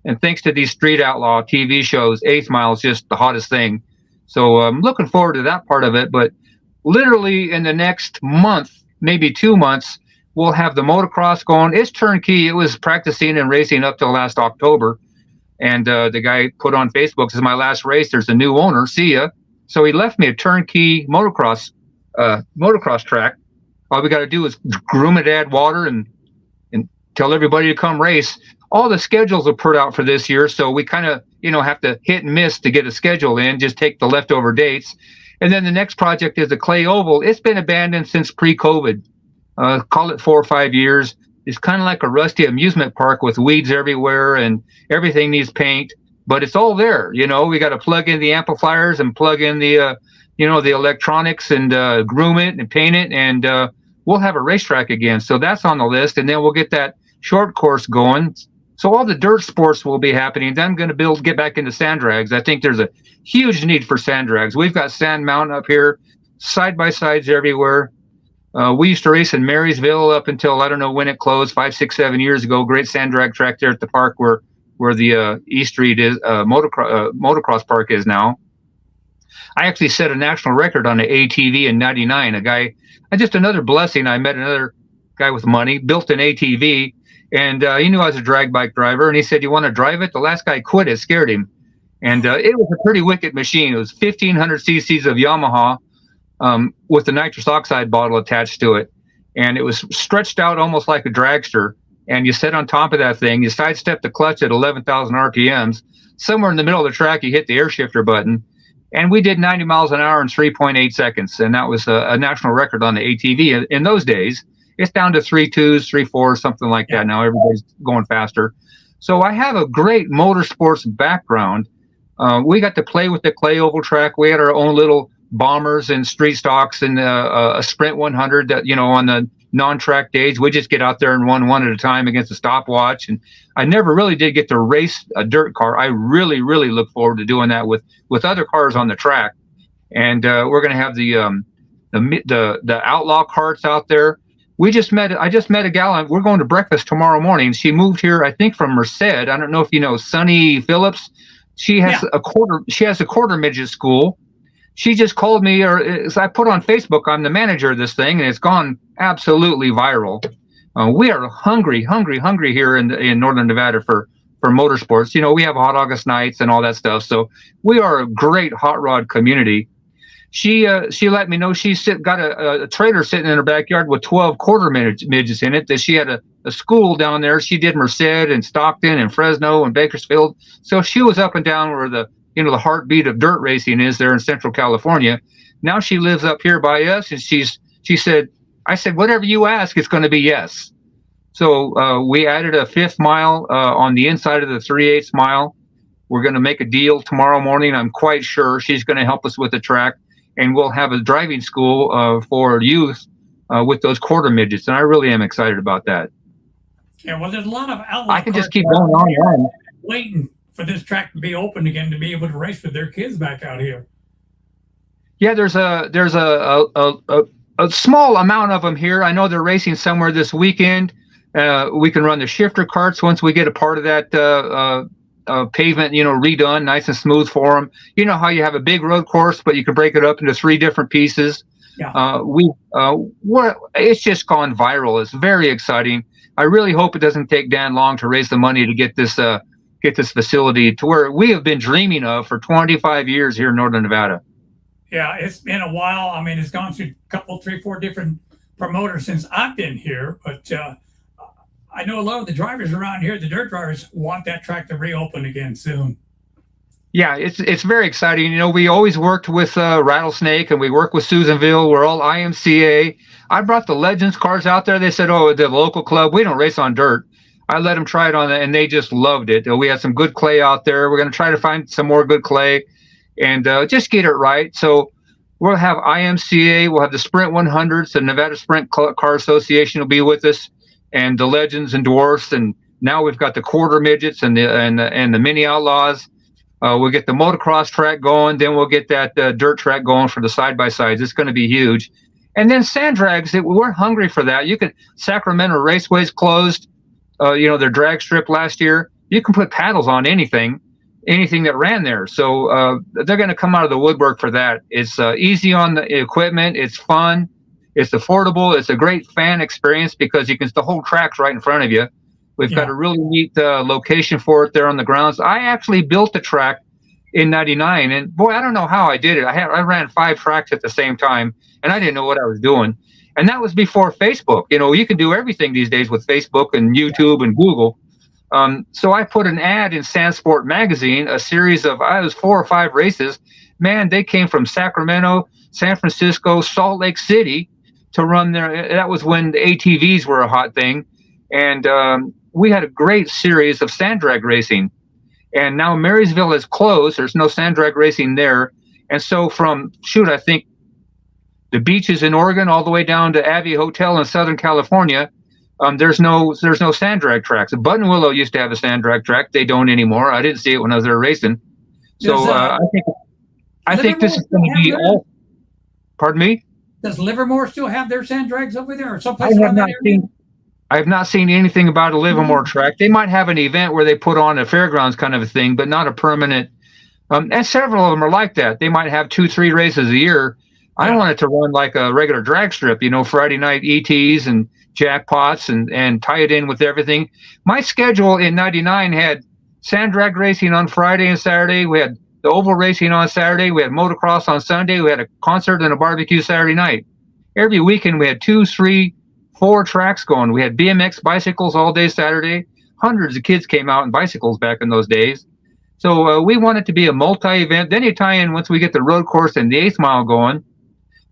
and thanks to these Street Outlaw TV shows, 8th mile is just the hottest thing. So I'm looking forward to that part of it. But literally in the next month, maybe 2 months, we'll have the motocross going. It's turnkey. It was practicing and racing up till last October. And the guy put on Facebook, "This is my last race. There's a new owner. See ya." So he left me a turnkey motocross track. All we got to do is groom it, add water, and tell everybody to come race. All the schedules are put out for this year, so we kind of have to hit and miss to get a schedule in. Just take the leftover dates. And then the next project is the Clay Oval. It's been abandoned since pre-COVID. Call it 4 or 5 years. It's kind of like a rusty amusement park with weeds everywhere, and everything needs paint, but it's all there. We got to plug in the amplifiers and plug in the electronics and groom it and paint it, and we'll have a racetrack again. So that's on the list, and then we'll get that short course going. So all the dirt sports will be happening. Then I'm going to get back into sand drags. I think there's a huge need for sand drags. We've got Sand Mountain up here, side by sides everywhere. We used to race in Marysville up until I don't know when it closed, 5, 6, 7 years ago. Great sand drag track there at the park where the E Street is, motocross park is now. I actually set a national record on the ATV in '99. Just another blessing. I met another guy with money, built an ATV, and he knew I was a drag bike driver, and he said, "You want to drive it?" The last guy quit. It scared him, and it was a pretty wicked machine. It was 1,500 cc's of Yamaha. With the nitrous oxide bottle attached to it. And it was stretched out almost like a dragster. And you sit on top of that thing, you sidestep the clutch at 11,000 RPMs. Somewhere in the middle of the track, you hit the air shifter button. And we did 90 miles an hour in 3.8 seconds. And that was a national record on the ATV. In those days, it's down to 3.2s, 3.4s, something like that. Now everybody's going faster. So I have a great motorsports background. We got to play with the Clay Oval track. We had our own little bombers and street stocks and a Sprint 100 that on the non-track days we just get out there and run one at a time against a stopwatch. And I never really did get to race a dirt car. I really look forward to doing that with other cars on the track. And we're going to have the outlaw carts out there. I just met a gal. We're going to breakfast tomorrow morning. She moved here, I think, from Merced. I don't know if you know Sunny Phillips. She has a quarter midget school. She just called me, or I put on Facebook, I'm the manager of this thing, and it's gone absolutely viral. We are hungry here in Northern Nevada for motorsports. We have Hot August nights and all that stuff. So we are a great hot rod community. She let me know got a trailer sitting in her backyard with 12 quarter midgets in it. That she had a school down there. She did Merced and Stockton and Fresno and Bakersfield. So she was up and down where the heartbeat of dirt racing is there in Central California. Now she lives up here by us, and I said, whatever you ask, it's going to be yes. So we added a 5th mile on the inside of the 3/8 mile. We're going to make a deal tomorrow morning. I'm quite sure she's going to help us with the track, and we'll have a driving school for youth with those quarter midgets. And I really am excited about that. Yeah, well, there's a lot of outlaw. I can just keep going on and on. Waiting for this track to be open again to be able to race with their kids back out here. Yeah, there's a small amount of them here. I know they're racing somewhere this weekend. We can run the shifter carts once we get a part of that pavement, redone nice and smooth for them. You know how you have a big road course, but you can break it up into 3 different pieces. Yeah. It's just gone viral. It's very exciting. I really hope it doesn't take Dan long to raise the money to get this facility to where we have been dreaming of for 25 years here in Northern Nevada. Yeah, it's been a while. I mean, it's gone through a couple, 3, 4 different promoters since I've been here, but I know a lot of the drivers around here, the dirt drivers, want that track to reopen again soon. Yeah, it's very exciting. We always worked with Rattlesnake, and we work with Susanville. We're all IMCA. I brought the Legends cars out there. They said, "Oh, the local club, we don't race on dirt." I let them try it on it, and they just loved it. We had some good clay out there. We're going to try to find some more good clay and just get it right. So We'll have IMCA. We'll have the Sprint 100s. The Nevada Sprint Car Association will be with us, and the Legends and Dwarfs. And now we've got the quarter midgets and the mini outlaws. We'll get the motocross track going. Then we'll get that dirt track going for the side by sides. It's going to be huge. And then sand drags. We're hungry for that. Sacramento Raceway's closed. Their drag strip last year. You can put paddles on anything that ran there. So they're going to come out of the woodwork for that. It's easy on the equipment. It's fun. It's affordable. It's a great fan experience because the whole track's right in front of you. We've got a really neat location for it there on the grounds. I actually built the track in '99, and boy, I don't know how I did it. I ran 5 tracks at the same time, and I didn't know what I was doing. And that was before Facebook. You can do everything these days with Facebook and YouTube and Google. So I put an ad in Sand Sport magazine, a series of, I was 4 or 5 races. Man, they came from Sacramento, San Francisco, Salt Lake City to run there. That was when the ATVs were a hot thing. And we had a great series of sand drag racing. And now Marysville is closed. There's no sand drag racing there. And so I think the beaches in Oregon all the way down to Abbey Hotel in Southern California, there's no sand drag tracks. Buttonwillow used to have a sand drag track. They don't anymore. I didn't see it when I was there racing. So I think this is going to be all. Pardon me? Does Livermore still have their sand drags over there, or someplace? I have not seen anything about a Livermore track. They might have an event where they put on a fairgrounds kind of a thing, but not a permanent. And several of them are like that. They might have 2-3 races a year. I want it to run like a regular drag strip, Friday night ETs and jackpots and tie it in with everything. My schedule in '99 had sand drag racing on Friday and Saturday. We had the oval racing on Saturday. We had motocross on Sunday. We had a concert and a barbecue Saturday night. Every weekend we had 2, 3, 4 tracks going. We had BMX bicycles all day Saturday. Hundreds of kids came out in bicycles back in those days. So we want it to be a multi-event. Then you tie in once we get the road course and the 8th mile going.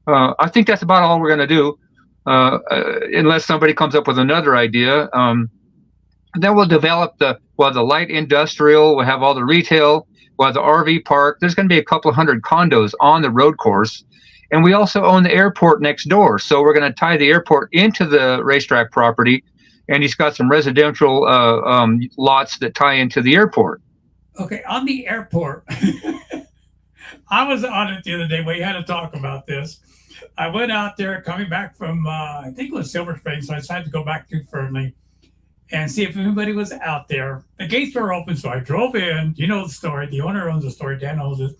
I think that's about all we're going to do. Unless somebody comes up with another idea. Then we'll develop the light industrial, we'll have all the retail, we'll have the RV park. There's going to be a couple of 100 condos on the road course. And we also own the airport next door. So we're going to tie the airport into the racetrack property. And he's got some residential lots that tie into the airport. Okay, on the airport, I was on it the other day. We had to talk about this. I went out there coming back from, I think it was Silver Spring, so I decided to go back to Fernley and see if anybody was out there. The gates were open, so I drove in. You know the story. The owner owns the story. Dan knows it.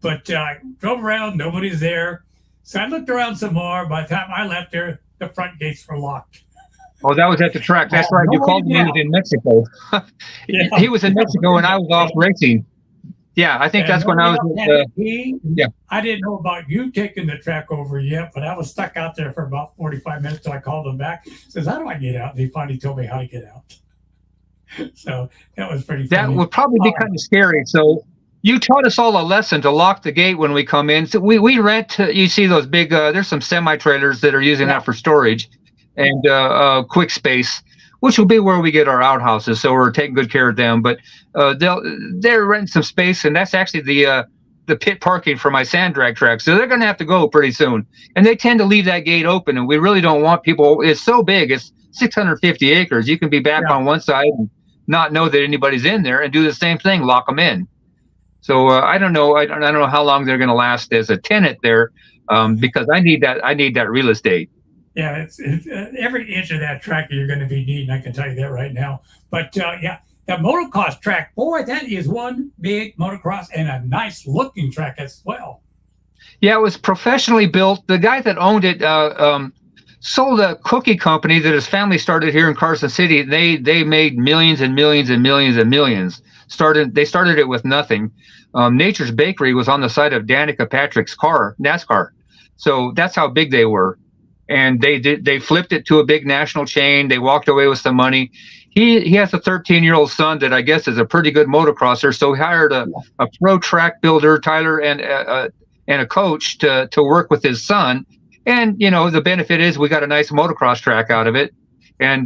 But I drove around. Nobody's there. So I looked around some more. By the time I left there, the front gates were locked. Oh, that was at the track. That's right. You called me. He was in Mexico. He was in Mexico, and I was off racing. Yeah, I think that's when I was. I didn't know about you taking the track over yet, but I was stuck out there for about 45 minutes till I called him back. Says, "How do I get out?" And he finally told me how to get out. So that was pretty funny. That would probably be kind of scary. So you taught us all a lesson to lock the gate when we come in. So we rent. You see those big? There's some semi trailers that are using that for storage and quick space, which will be where we get our outhouses. So we're taking good care of them. But they're renting some space, and that's actually the pit parking for my sand drag track. So they're going to have to go pretty soon. And they tend to leave that gate open, and we really don't want people. It's so big. It's 650 acres. You can be back on one side and not know that anybody's in there, and do the same thing, lock them in. So I don't know. I don't know how long they're going to last as a tenant there, because I need that real estate. Yeah, it's every inch of that track you're going to be needing. I can tell you that right now. But the motocross track, boy, that is one big motocross and a nice looking track as well. Yeah, it was professionally built. The guy that owned it sold a cookie company that his family started here in Carson City. They made millions and millions and millions and millions. They started it with nothing. Nature's Bakery was on the side of Danica Patrick's NASCAR. So that's how big they were. And they flipped it to a big national chain. They walked away with some money. He has a 13-year-old son that I guess is a pretty good motocrosser. So he hired a pro track builder, Tyler, and a coach to work with his son. And the benefit is we got a nice motocross track out of it. And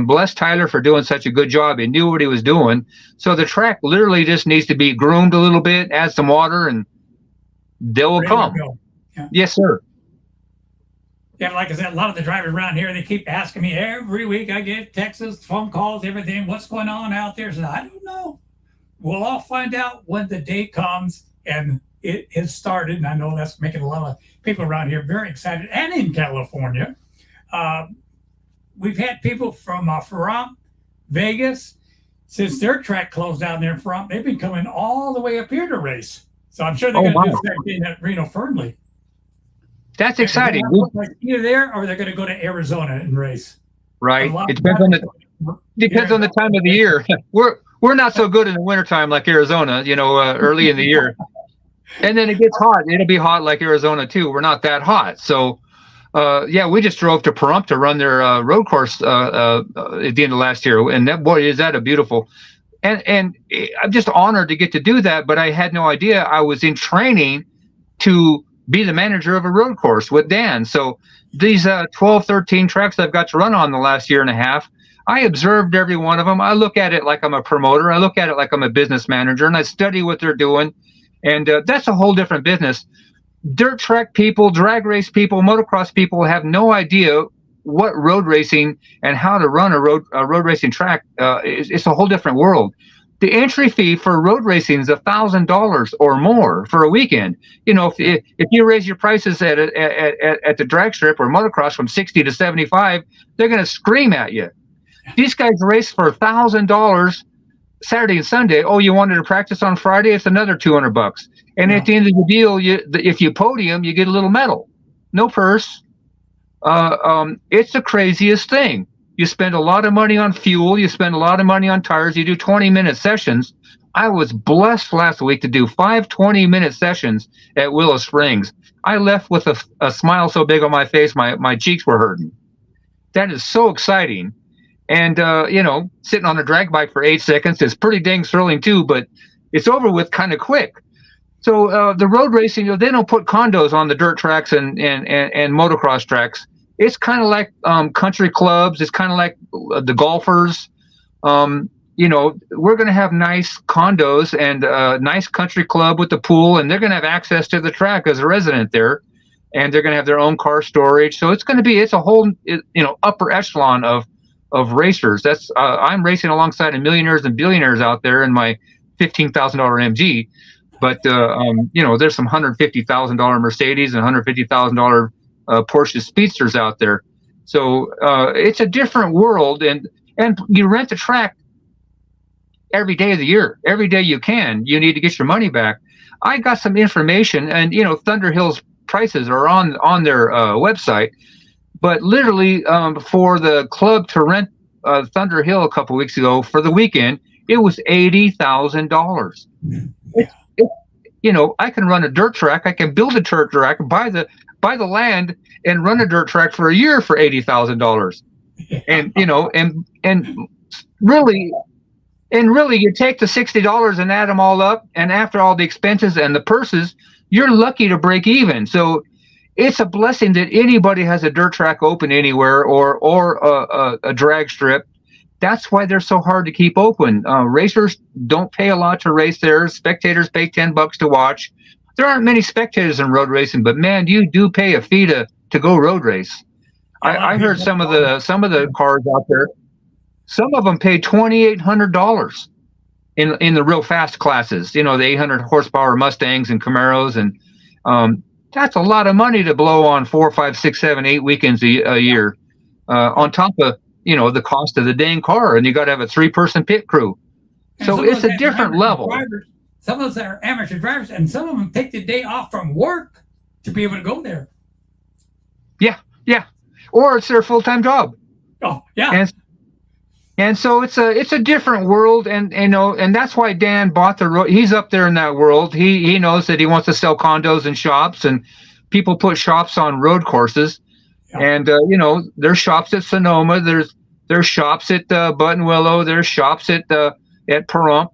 bless Tyler for doing such a good job. He knew what he was doing. So the track literally just needs to be groomed a little bit, add some water, and they will come. Yes, sir. Yeah, like I said, a lot of the drivers around here, they keep asking me every week. I get texts, phone calls, everything. What's going on out there? So I don't know. We'll all find out when the date comes and it has started. And I know that's making a lot of people around here very excited. And in California, uh, we've had people from Ferrant, Vegas, since their track closed down there in Ferrant, they've been coming all the way up here to race. So I'm sure they're going to do the same thing at Reno Fernley. That's exciting. Either there or they're going to go to Arizona and race. Right. It depends on the time of the year. We're not so good in the wintertime like Arizona, early in the year. And then it gets hot. It'll be hot like Arizona too. We're not that hot. So we just drove to Pahrump to run their road course at the end of last year. And that, boy, is that a beautiful. And I'm just honored to get to do that. But I had no idea I was in training to be the manager of a road course with Dan. So these 12, 13 tracks I've got to run on the last year and a half, I observed every one of them. I look at it like I'm a promoter. I look at it like I'm a business manager, and I study what they're doing. And that's a whole different business. Dirt track people, drag race people, motocross people have no idea what road racing and how to run a road racing track. It's a whole different world. The entry fee for road racing is $1,000 or more for a weekend. If you raise your prices at the drag strip or motocross from 60 to 75, they're going to scream at you. These guys race for $1,000 Saturday and Sunday. Oh, you wanted to practice on Friday? It's another $200. And at the end of the deal, if you podium, you get a little medal. No purse. It's the craziest thing. You spend a lot of money on fuel. You spend a lot of money on tires. You do 20-minute sessions. I was blessed last week to do 5 20-minute sessions at Willow Springs. I left with a smile so big on my face, my cheeks were hurting. That is so exciting. And, sitting on a drag bike for 8 seconds is pretty dang thrilling too, but it's over with kind of quick. So the road racing, they don't put condos on the dirt tracks and motocross tracks. It's kind of like country clubs. It's kind of like the golfers. We're going to have nice condos and a nice country club with the pool, and they're going to have access to the track as a resident there, and they're going to have their own car storage. So it's a whole, upper echelon of racers. That's I'm racing alongside of millionaires and billionaires out there in my $15,000 MG. But there's some $150,000 Mercedes and $150,000 Porsche Speedsters out there. So it's a different world, and you rent the track every day of the year. Every day you need to get your money back. I got some information, and Thunder Hill's prices are on their website, but literally for the club to rent Thunder Hill a couple weeks ago for the weekend, it was $80,000. I can run a dirt track. I can build a dirt track, buy the land, and run a dirt track for a year for $80,000. And really, you take the $60 and add them all up, and after all the expenses and the purses, you're lucky to break even. So it's a blessing that anybody has a dirt track open anywhere or a drag strip. That's why they're so hard to keep open. Racers don't pay a lot to race there. Spectators pay $10 to watch. There aren't many spectators in road racing, but man, you do pay a fee to go road race. I heard some of the cars out there. Some of them pay $2,800 in the real fast classes. The 800 horsepower Mustangs and Camaros, and that's a lot of money to blow on 4, 5, 6, 7, 8 weekends a year. On top of the cost of the dang car, and you got to have a 3-person pit crew. So it's a different level. Drivers, some of us are amateur drivers, and some of them take the day off from work to be able to go there. Yeah, or it's their full-time job. Oh, yeah. And so it's a different world, and that's why Dan bought the road. He's up there in that world. He knows that he wants to sell condos and shops, and people put shops on road courses. Yeah. And there's shops at Sonoma. There's shops at Buttonwillow. There's shops at Pahrump.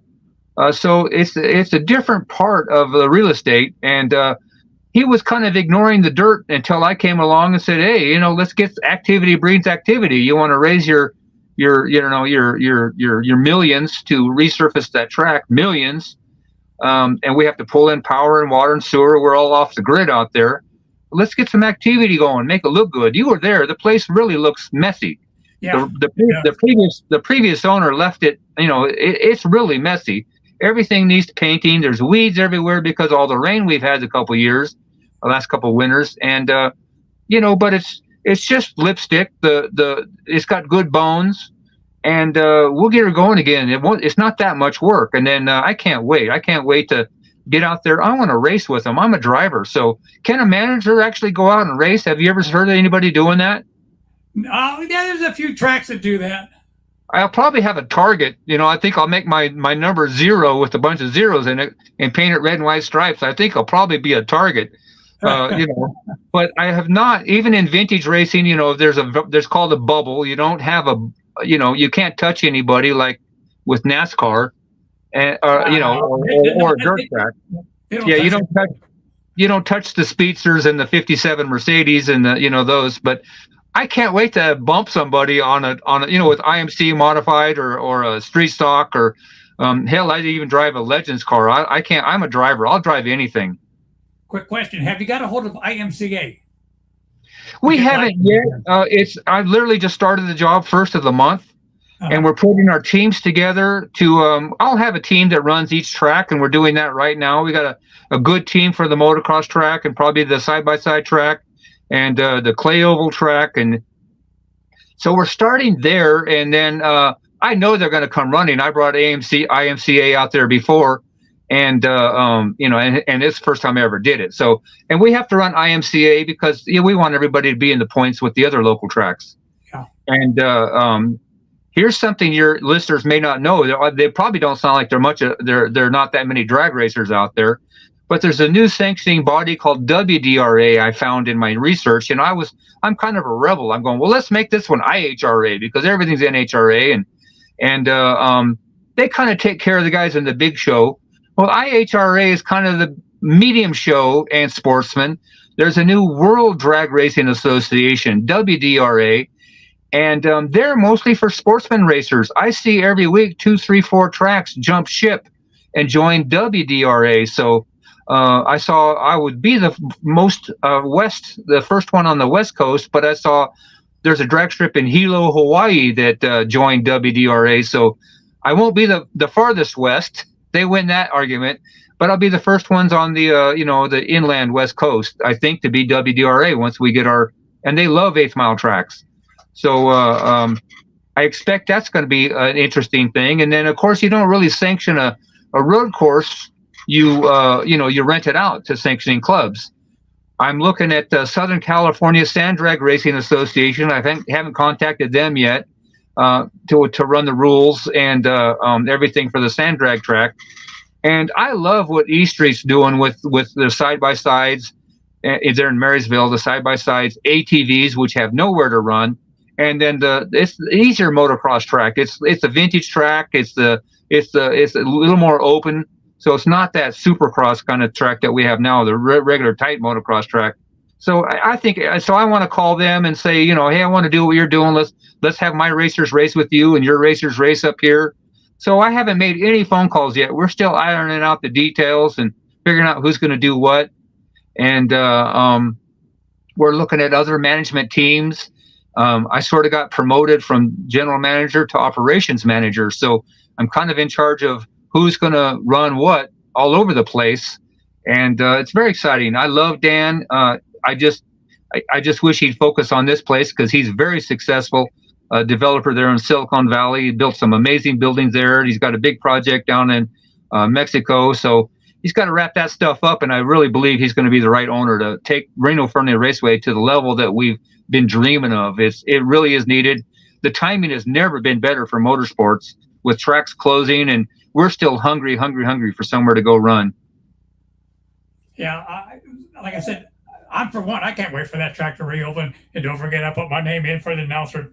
So it's a different part of the real estate. And he was kind of ignoring the dirt until I came along and said, "Hey, let's get activity breeds activity. You want to raise your millions to resurface that track, millions, and we have to pull in power and water and sewer. We're all off the grid out there. let's get some activity going, make it look good. You were there. The place really looks messy. Yeah. The previous owner left it. It's really messy. Everything needs painting. There's weeds everywhere because all the rain we've had the last couple winters, and but it's just lipstick. It's got good bones, and we'll get her going again. It's not that much work, and then I can't wait. I can't wait to get out there. I want to race with them. I'm a driver, so can a manager actually go out and race? Have you ever heard of anybody doing that? Oh, yeah, there's a few tracks that do that. I'll probably have a target. I think I'll make my number 0 with a bunch of zeros in it and paint it red and white stripes. I think I'll probably be a target. But I have not, even in vintage racing, there's called a bubble. You don't have you can't touch anybody like with NASCAR, and or a dirt track. Yeah, you don't touch the speedsters and the 57 Mercedes and those. But I can't wait to bump somebody on a with IMC modified or a street stock or hell, I'd even drive a Legends car. I can't. I'm a driver. I'll drive anything. Quick question: have you got a hold of IMCA? We haven't yet. I've literally just started the job first of the month, and we're putting our teams together to. I'll have a team that runs each track, and we're doing that right now. We got a good team for the motocross track and probably the side-by-side track and the clay oval track, and so we're starting there. And then I know they're going to come running. I brought IMCA out there before. And and it's the first time I ever did it. So, and we have to run IMCA because we want everybody to be in the points with the other local tracks. Yeah. And here's something your listeners may not know. They probably don't sound like they're not that many drag racers out there, but there's a new sanctioning body called WDRA I found in my research, and I'm kind of a rebel. I'm going, well, let's make this one IHRA because everything's NHRA, and they kind of take care of the guys in the big show. Well, IHRA is kind of the medium show and sportsman. There's a new World Drag Racing Association, WDRA, and they're mostly for sportsman racers. I see every week 2, 3, 4 tracks jump ship and join WDRA. So I would be the first one on the West Coast, but I saw there's a drag strip in Hilo, Hawaii that joined WDRA. So I won't be the farthest west. They win that argument, but I'll be the first ones on the the inland West Coast, I think, to be WDRA once we get and they love 8th mile tracks. So I expect that's going to be an interesting thing. And then of course you don't really sanction a road course. You rent it out to sanctioning clubs. I'm looking at the Southern California Sand Drag Racing Association. I haven't contacted them yet. To run the rules and everything for the sand drag track. And I love what E Street's doing with the side-by-sides. They're in Marysville, the side-by-sides, ATVs, which have nowhere to run. And then it's the easier motocross track. It's a vintage track. It's a little more open. So it's not that supercross kind of track that we have now, the regular tight motocross track. So I think I want to call them and say, hey, I want to do what you're doing. Let's have my racers race with you and your racers race up here. So I haven't made any phone calls yet. We're still ironing out the details and figuring out who's going to do what. And we're looking at other management teams. I sort of got promoted from general manager to operations manager. So I'm kind of in charge of who's going to run what all over the place. And it's very exciting. I love Dan. I just wish he'd focus on this place because he's very successful developer there in Silicon Valley. He built some amazing buildings there. He's got a big project down in Mexico. So he's got to wrap that stuff up. And I really believe he's going to be the right owner to take Reno Fernley Raceway to the level that we've been dreaming of. It really is needed. The timing has never been better for motorsports with tracks closing, and we're still hungry for somewhere to go run. Yeah, like I said, I'm for one. I can't wait for that track to reopen. And don't forget, I put my name in for the announcer.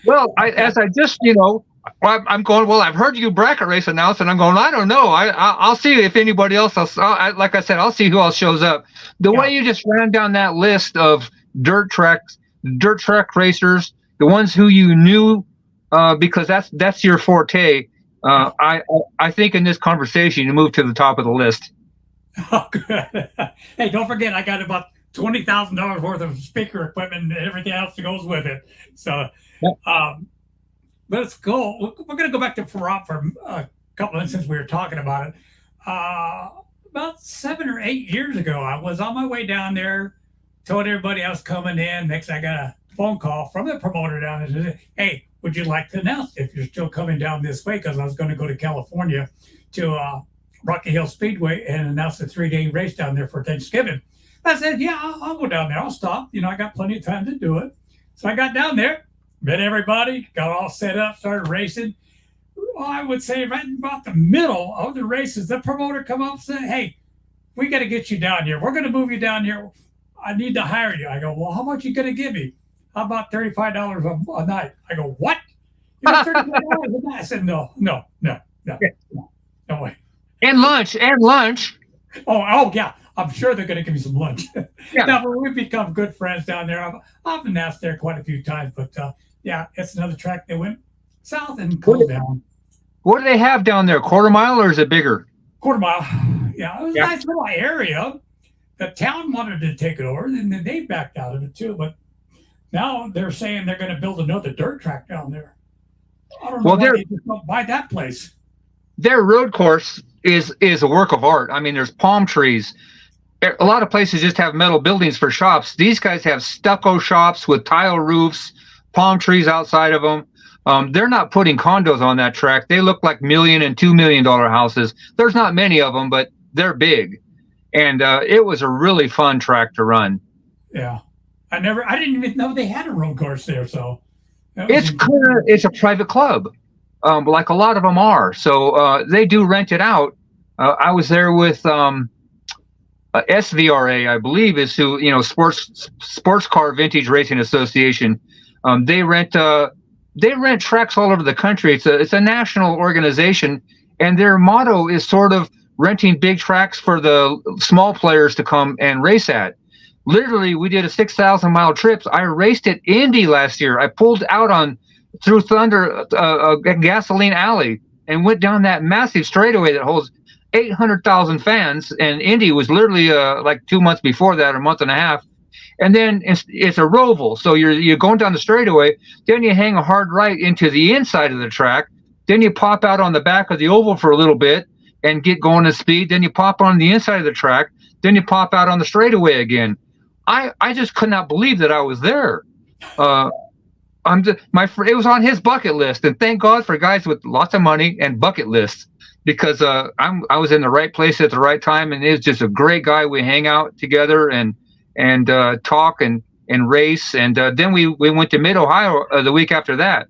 Well, I'm going, well, I've heard you bracket race announce, and I'm going, I don't know. I'll see if anybody else, like I said, I'll see who else shows up. The way you just ran down that list of dirt track racers, the ones who you knew, because that's your forte. I think in this conversation, you move to the top of the list. Oh, good. Hey, don't forget, I got about $20,000 worth of speaker equipment and everything else that goes with it. So, Yep. um, let's go. We're going to go back to Farab for a couple of since we were talking about it. Uh, about 7 or 8 years ago, I was on my way down there, told everybody I was coming in. Next, I got a phone call from the promoter down there. Said, hey, would you like to announce if you're still coming down this way? Because I was going to go to California to Rocky Hill Speedway and announce a 3-day race down there for Thanksgiving. I said, yeah, I'll go down there. I'll stop. I got plenty of time to do it. So I got down there, met everybody, got all set up, started racing. Well, I would say right about the middle of the races, the promoter come up and said, hey, we got to get you down here. We're going to move you down here. I need to hire you. I go, well, how much are you going to give me? How about $35 a night? I go, what? $35 a night? I said, no way. And lunch. Oh, yeah. I'm sure they're going to give me some lunch. Yeah. Now, we've become good friends down there. I've been asked there quite a few times, but yeah, it's another track that went south and closed down. What do they have down there? Quarter mile, or is it bigger? Quarter mile. Yeah, it was a nice little area. The town wanted to take it over, and then they backed out of it too. But now they're saying they're going to build another dirt track down there. I don't know why they just don't buy that place. Their road course is a work of art. I mean, there's palm trees. A lot of places just have metal buildings for shops. These guys have stucco shops with tile roofs, palm trees outside of them. They're not putting condos on that track. They look like $1 million and $2 million houses. There's not many of them, but they're big. And it was a really fun track to run. Yeah. I didn't even know they had a road course there. So it's a private club, like a lot of them are. So they do rent it out. I was there with SVRA, I believe, is who, Sports Car Vintage Racing Association. They rent tracks all over the country. It's a national organization, and their motto is sort of renting big tracks for the small players to come and race at. Literally, we did a 6,000-mile trip. I raced at Indy last year. I pulled out through Thunder, a gasoline alley, and went down that massive straightaway that holds 800,000 fans. And Indy was literally like 2 months before that, a month and a half. And then it's a roval. So you're going down the straightaway, then you hang a hard right into the inside of the track, then you pop out on the back of the oval for a little bit and get going at speed, then you pop on the inside of the track, then you pop out on the straightaway again. I just could not believe that I was there. It was on his bucket list, and thank God for guys with lots of money and bucket lists, because I was in the right place at the right time, and he's just a great guy. We hang out together and talk and race, and then we went to Mid Ohio the week after that.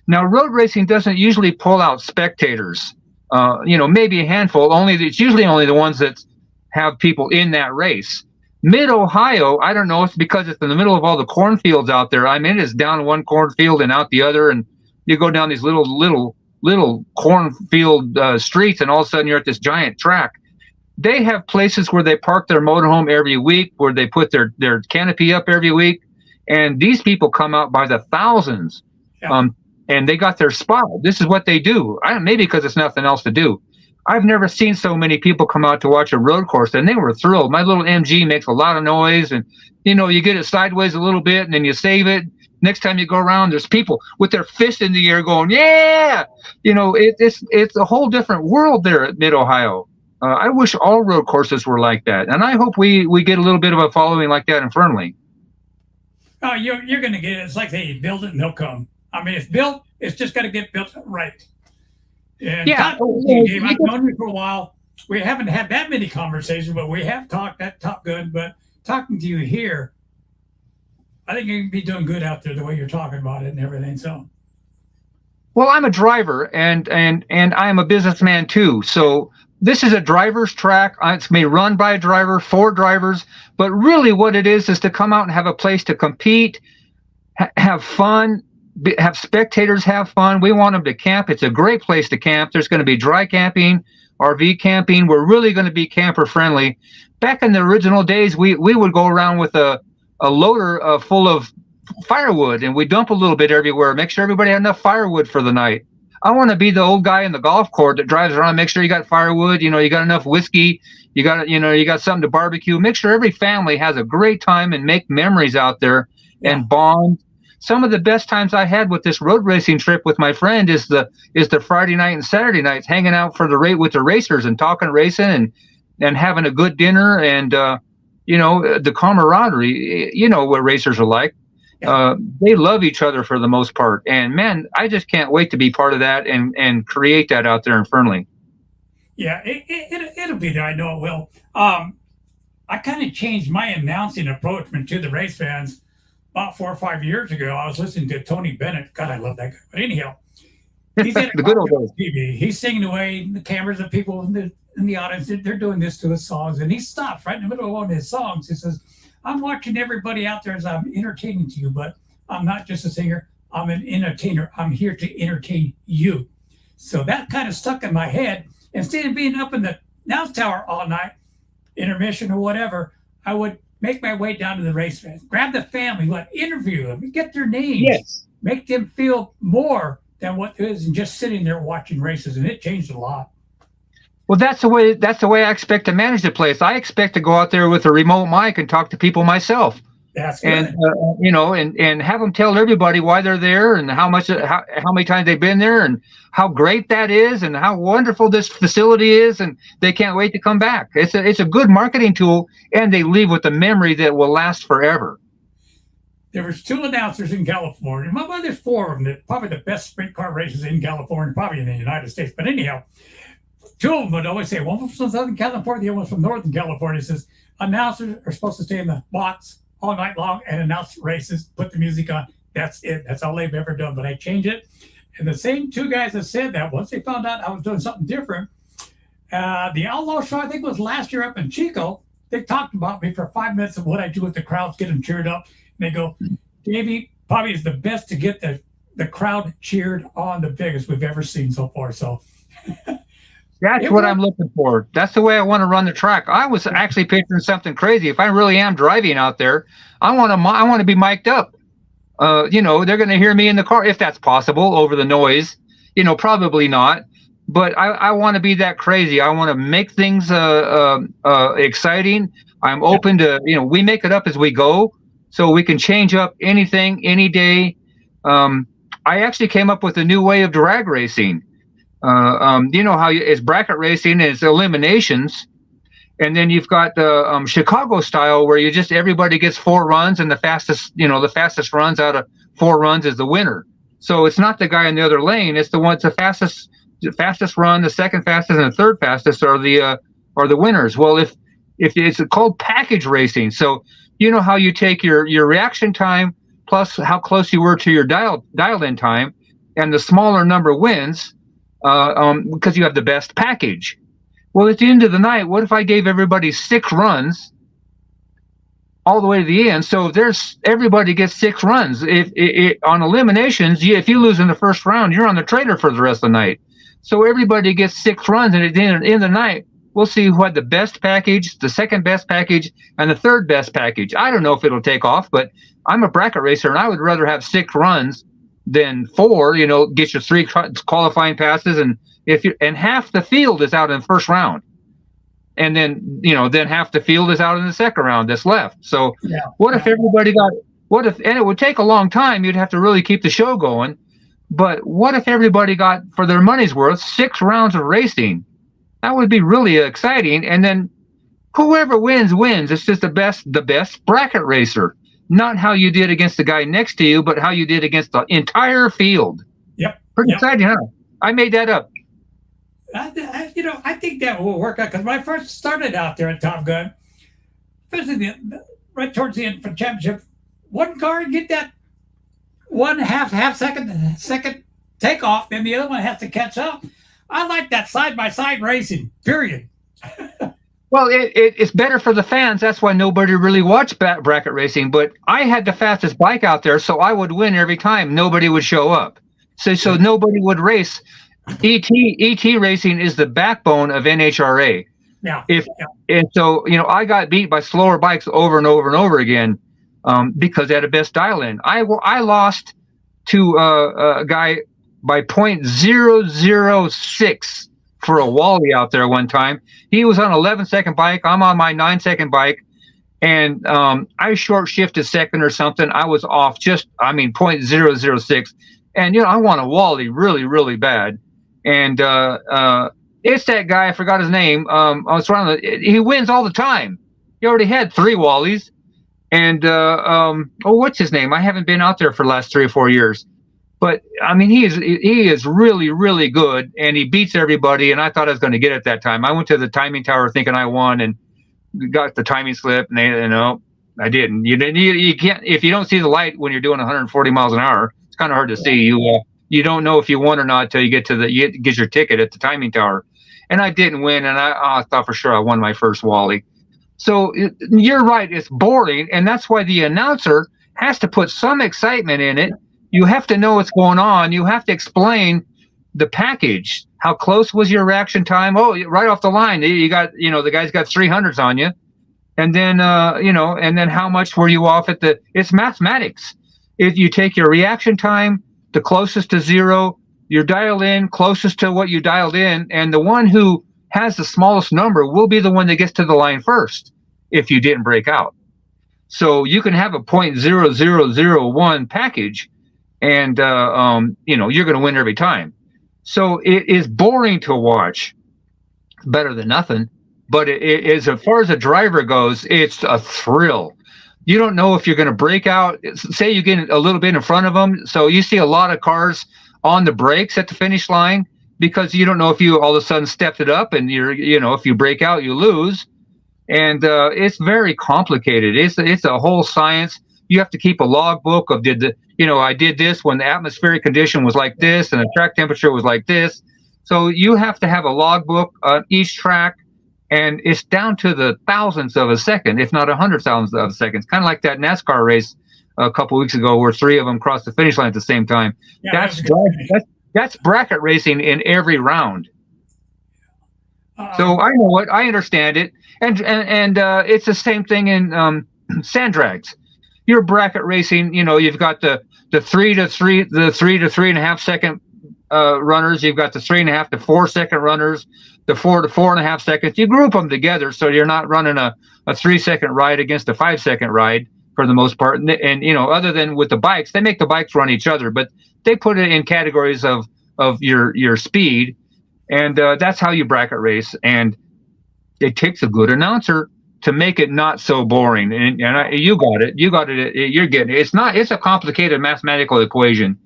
Now, road racing doesn't usually pull out spectators. Maybe a handful. It's usually only the ones that have people in that race. Mid Ohio, I don't know. It's because it's in the middle of all the cornfields out there. I mean, it's down one cornfield and out the other, and you go down these little cornfield streets, and all of a sudden you're at this giant track. They have places where they park their motorhome every week, where they put their canopy up every week, and these people come out by the thousands. Yeah. And they got their spot. This is what they do. Maybe because it's nothing else to do. I've never seen so many people come out to watch a road course, and they were thrilled. My little MG makes a lot of noise, and you get it sideways a little bit, and then you save it. Next time you go around, there's people with their fist in the air going, "Yeah!" It's a whole different world there at Mid Ohio. I wish all road courses were like that, and I hope we get a little bit of a following like that in Fernley. Oh, you're going to get it. It's like they build it and they'll come. I mean, it's built. It's just got to get built right. And yeah, Dave, I've known you for a while. We haven't had that many conversations, but we have talked that Top Gun. But talking to you here, I think you can be doing good out there the way you're talking about it and everything. So, well, I'm a driver and I'm a businessman too. So this is a driver's track. It's may run by a driver, for drivers, but really what it is to come out and have a place to compete, have fun. Have spectators have fun. We want them to camp. It's a great place to camp. There's going to be dry camping, RV camping. We're really going to be camper friendly. Back in the original days, we would go around with a loader full of firewood, and we dump a little bit everywhere, make sure everybody had enough firewood for the night. I want to be the old guy in the golf court that drives around, make sure you got firewood, you know, you got enough whiskey, you got, you know, you got something to barbecue. Make sure every family has a great time and make memories out there and bond. Some of the best times I had with this road racing trip with my friend is the Friday night and Saturday nights hanging out for the rate with the racers and talking racing and having a good dinner and you know, the camaraderie. You know what racers are like. They love each other for the most part, and man, I just can't wait to be part of that and create that out there in Fernley. Yeah, it'll be there. I know it will. I kind of changed my announcing approach to the race fans about 4 or 5 years ago. I was listening to Tony Bennett. God, I love that guy. But anyhow, he's in the good old days. TV. He's singing away. The cameras and people in the audience, they're doing this to his songs, and he stops right in the middle of one of his songs. He says, "I'm watching everybody out there as I'm entertaining to you, but I'm not just a singer. I'm an entertainer. I'm here to entertain you." So that kind of stuck in my head. Instead of being up in the announce tower all night, intermission or whatever, I would make my way down to the race fans, grab the family, interview them, get their names, make them feel more than what it is and just sitting there watching races. And it changed a lot. Well, that's the way I expect to manage the place. I expect to go out there with a remote mic and talk to people myself. That's good. And you know, and have them tell everybody why they're there and how many times they've been there and how great that is and how wonderful this facility is, and they can't wait to come back. It's a good marketing tool, and they leave with a memory that will last forever. There was 2 announcers in California. Well, there's 4 of them. That probably the best sprint car races in California, probably in the United States. But anyhow, 2 of them would always say, one was from Southern California, the other one from Northern California. It says announcers are supposed to stay in the box all night long and announce races, put the music on. That's it. That's all they've ever done. But I changed it. And the same 2 guys that said that, once they found out I was doing something different, the Outlaw Show, I think it was last year up in Chico, they talked about me for 5 minutes of what I do with the crowds, get them cheered up. And they go, "Davey probably is the best to get the crowd cheered on, the biggest we've ever seen so far." So that's what I'm looking for. That's the way I want to run the track. I was actually picturing something crazy. If I really am driving out there, I want to be mic'd up. You know, they're going to hear me in the car if that's possible over the noise. You know, probably not. But I want to be that crazy. I want to make things exciting. I'm open to, you know, we make it up as we go, so we can change up anything any day. I actually came up with a new way of drag racing. You know how it's bracket racing, it's eliminations, and then you've got the Chicago style where everybody gets 4 runs, and the fastest runs out of 4 runs is the winner. So it's not the guy in the other lane; it's the fastest run, the second fastest, and the third fastest are the winners. Well, if it's called package racing, so you know how you take your reaction time plus how close you were to your dialed in time, and the smaller number wins. Because you have the best package. Well, at the end of the night, what if I gave everybody 6 runs all the way to the end? So everybody gets 6 runs. If on eliminations, if you lose in the first round, you're on the trailer for the rest of the night. So everybody gets 6 runs, and at the end of the night, we'll see who had the best package, the second best package, and the third best package. I don't know if it'll take off, but I'm a bracket racer, and I would rather have 6 runs than 4. You know, get your 3 qualifying passes, and and half the field is out in the first round, and then half the field is out in the second round that's left. So if everybody and it would take a long time, you'd have to really keep the show going, but what if everybody got for their money's worth 6 rounds of racing? That would be really exciting, and then whoever wins. It's just the best bracket racer. Not how you did against the guy next to you, but how you did against the entire field. Yep. Pretty exciting, huh? I made that up. I think that will work out, because when I first started out there at Top Gun, especially right towards the end for championship, one car get that 1/2 second takeoff, then the other one has to catch up. I like that side-by-side racing, period. Well, it's better for the fans. That's why nobody really watched bracket racing. But I had the fastest bike out there, so I would win every time. Nobody would show up. So nobody would race. ET racing is the backbone of NHRA. Yeah. And so, I got beat by slower bikes over and over and over again because they had a best dial-in. I lost to a guy by 0.006 for a Wally out there one time. He was on an 11-second bike. I'm on my 9-second bike. And I short shifted second or something. I was off just, 0.006. And, I want a Wally really, really bad. And it's that guy. I forgot his name. He wins all the time. He already had 3 Wallies. And, what's his name? I haven't been out there for the last 3 or 4 years. But, he is really, really good. And he beats everybody. And I thought I was going to get it that time. I went to the timing tower thinking I won and got the timing slip. And I didn't. You can't, if you don't see the light when you're doing 140 miles an hour, it's kind of hard to see. You don't know if you won or not until you get your ticket at the timing tower. And I didn't win. And I thought for sure I won my first Wally. So you're right. It's boring. And that's why the announcer has to put some excitement in it. You have to know what's going on. You have to explain the package. How close was your reaction time? Oh, right off the line. You got, the guy's got 300s on you. And then, and then how much were you off it's mathematics. If you take your reaction time, the closest to 0, your dial in closest to what you dialed in, and the one who has the smallest number will be the one that gets to the line first if you didn't break out. So you can have a 0.0001 package and, you're going to win every time. So it is boring to watch. Better than nothing. But it is, as far as a driver goes, it's a thrill. You don't know if you're going to break out. Say you get a little bit in front of them. So you see a lot of cars on the brakes at the finish line because you don't know if you all of a sudden stepped it up and if you break out, you lose. And it's very complicated. It's a whole science. You have to keep a logbook of I did this when the atmospheric condition was like this and the track temperature was like this. So you have to have a logbook on each track. And it's down to the thousandths of a second, if not 100,000th of a second. It's kind of like that NASCAR race a couple weeks ago where 3 of them crossed the finish line at the same time. Yeah, that's bracket racing in every round. So I know it. I understand it. And it's the same thing in sand drags. You're bracket racing. You've got the 3 to 3.5 second runners. You've got the 3.5 to 4 second runners. The 4 to 4.5 seconds, you group them together so you're not running a 3-second ride against a 5-second ride for the most part. And other than with the bikes, they make the bikes run each other, but they put it in categories of your speed, and that's how you bracket race. And it takes a good announcer to make it not so boring. And you got it. You're getting it. It's a complicated mathematical equation,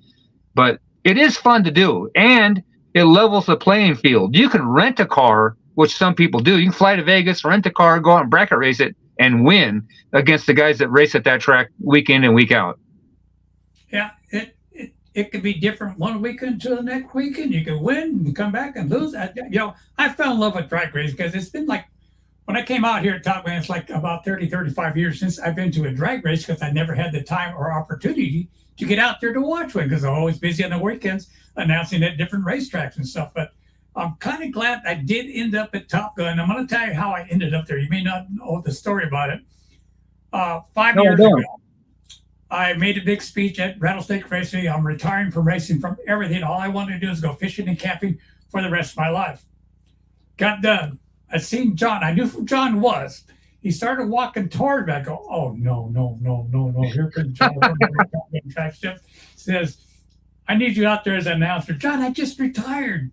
but it is fun to do. And it levels the playing field. You can rent a car, which some people do. You can fly to Vegas, rent a car, go out and bracket race it, and win against the guys that race at that track week in and week out. Yeah, it could be different one weekend to the next weekend. You can win and come back and lose. I fell in love with drag racing because it's been like when I came out here at Top Gun, it's like about 30, 35 years since I've been to a drag race because I never had the time or opportunity to get out there to watch one because I'm always busy on the weekends announcing at different racetracks and stuff. But I'm kind of glad I did end up at Top Gun. I'm going to tell you how I ended up there. You may not know the story about it. 5 years ago, I made a big speech at Rattlesnake Racing. I'm retiring from racing from everything. All I wanted to do is go fishing and camping for the rest of my life. Got done. I seen John. I knew who John was. He started walking toward me. I go, oh, no. Here comes John. Says, I need you out there as an announcer. John, I just retired.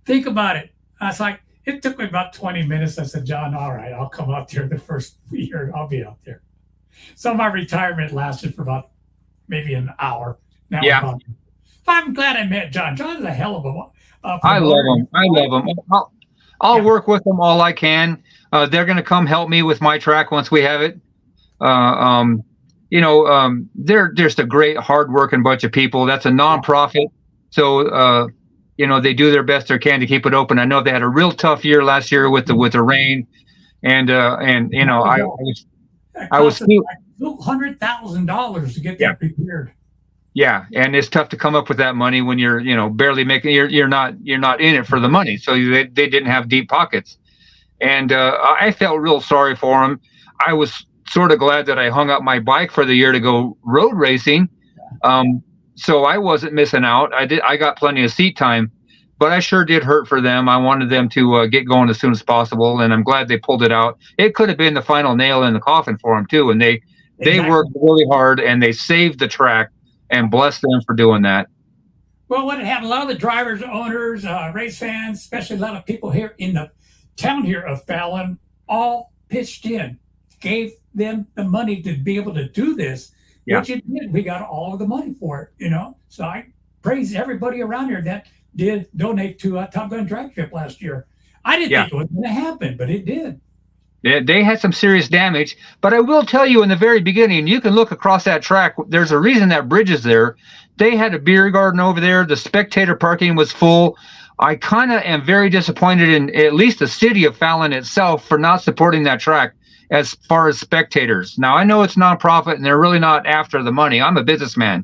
Think about it. I was like, it took me about 20 minutes. I said, John, all right, I'll come out there the first year. I'll be out there. So my retirement lasted for about maybe an hour. Now I'm glad I met John. John is a hell of a I love him. I'll work with them all I can. They're going to come help me with my track once we have it. They're just a great, hardworking bunch of people. That's a nonprofit, so they do their best they can to keep it open. I know they had a real tough year last year with the rain, and I was like $200,000 to get that repaired. Yeah, and it's tough to come up with that money when you're barely making. You're not in it for the money, so they didn't have deep pockets, and I felt real sorry for them. I was sort of glad that I hung up my bike for the year to go road racing. so I wasn't missing out. I got plenty of seat time, but I sure did hurt for them. I wanted them to get going as soon as possible, and I'm glad they pulled it out. It could have been the final nail in the coffin for them too, and they Exactly. worked really hard and they saved the track, and bless them for doing that. Well, what it happened, a lot of the drivers, owners, race fans, especially a lot of people here in the town here of Fallon, all pitched in, gave them the money to be able to do this, Yeah. which it did. We got all of the money for it. So I praise everybody around here that did donate to Top Gun Drag Strip last year. I didn't Yeah. think it was going to happen, but it did. They had some serious damage, but I will tell you in the very beginning, you can look across that track. There's a reason that bridge is there. They had a beer garden over there. The spectator parking was full. I kind of am very disappointed in at least the city of Fallon itself for not supporting that track as far as spectators. Now, I know it's nonprofit and they're really not after the money. I'm a businessman,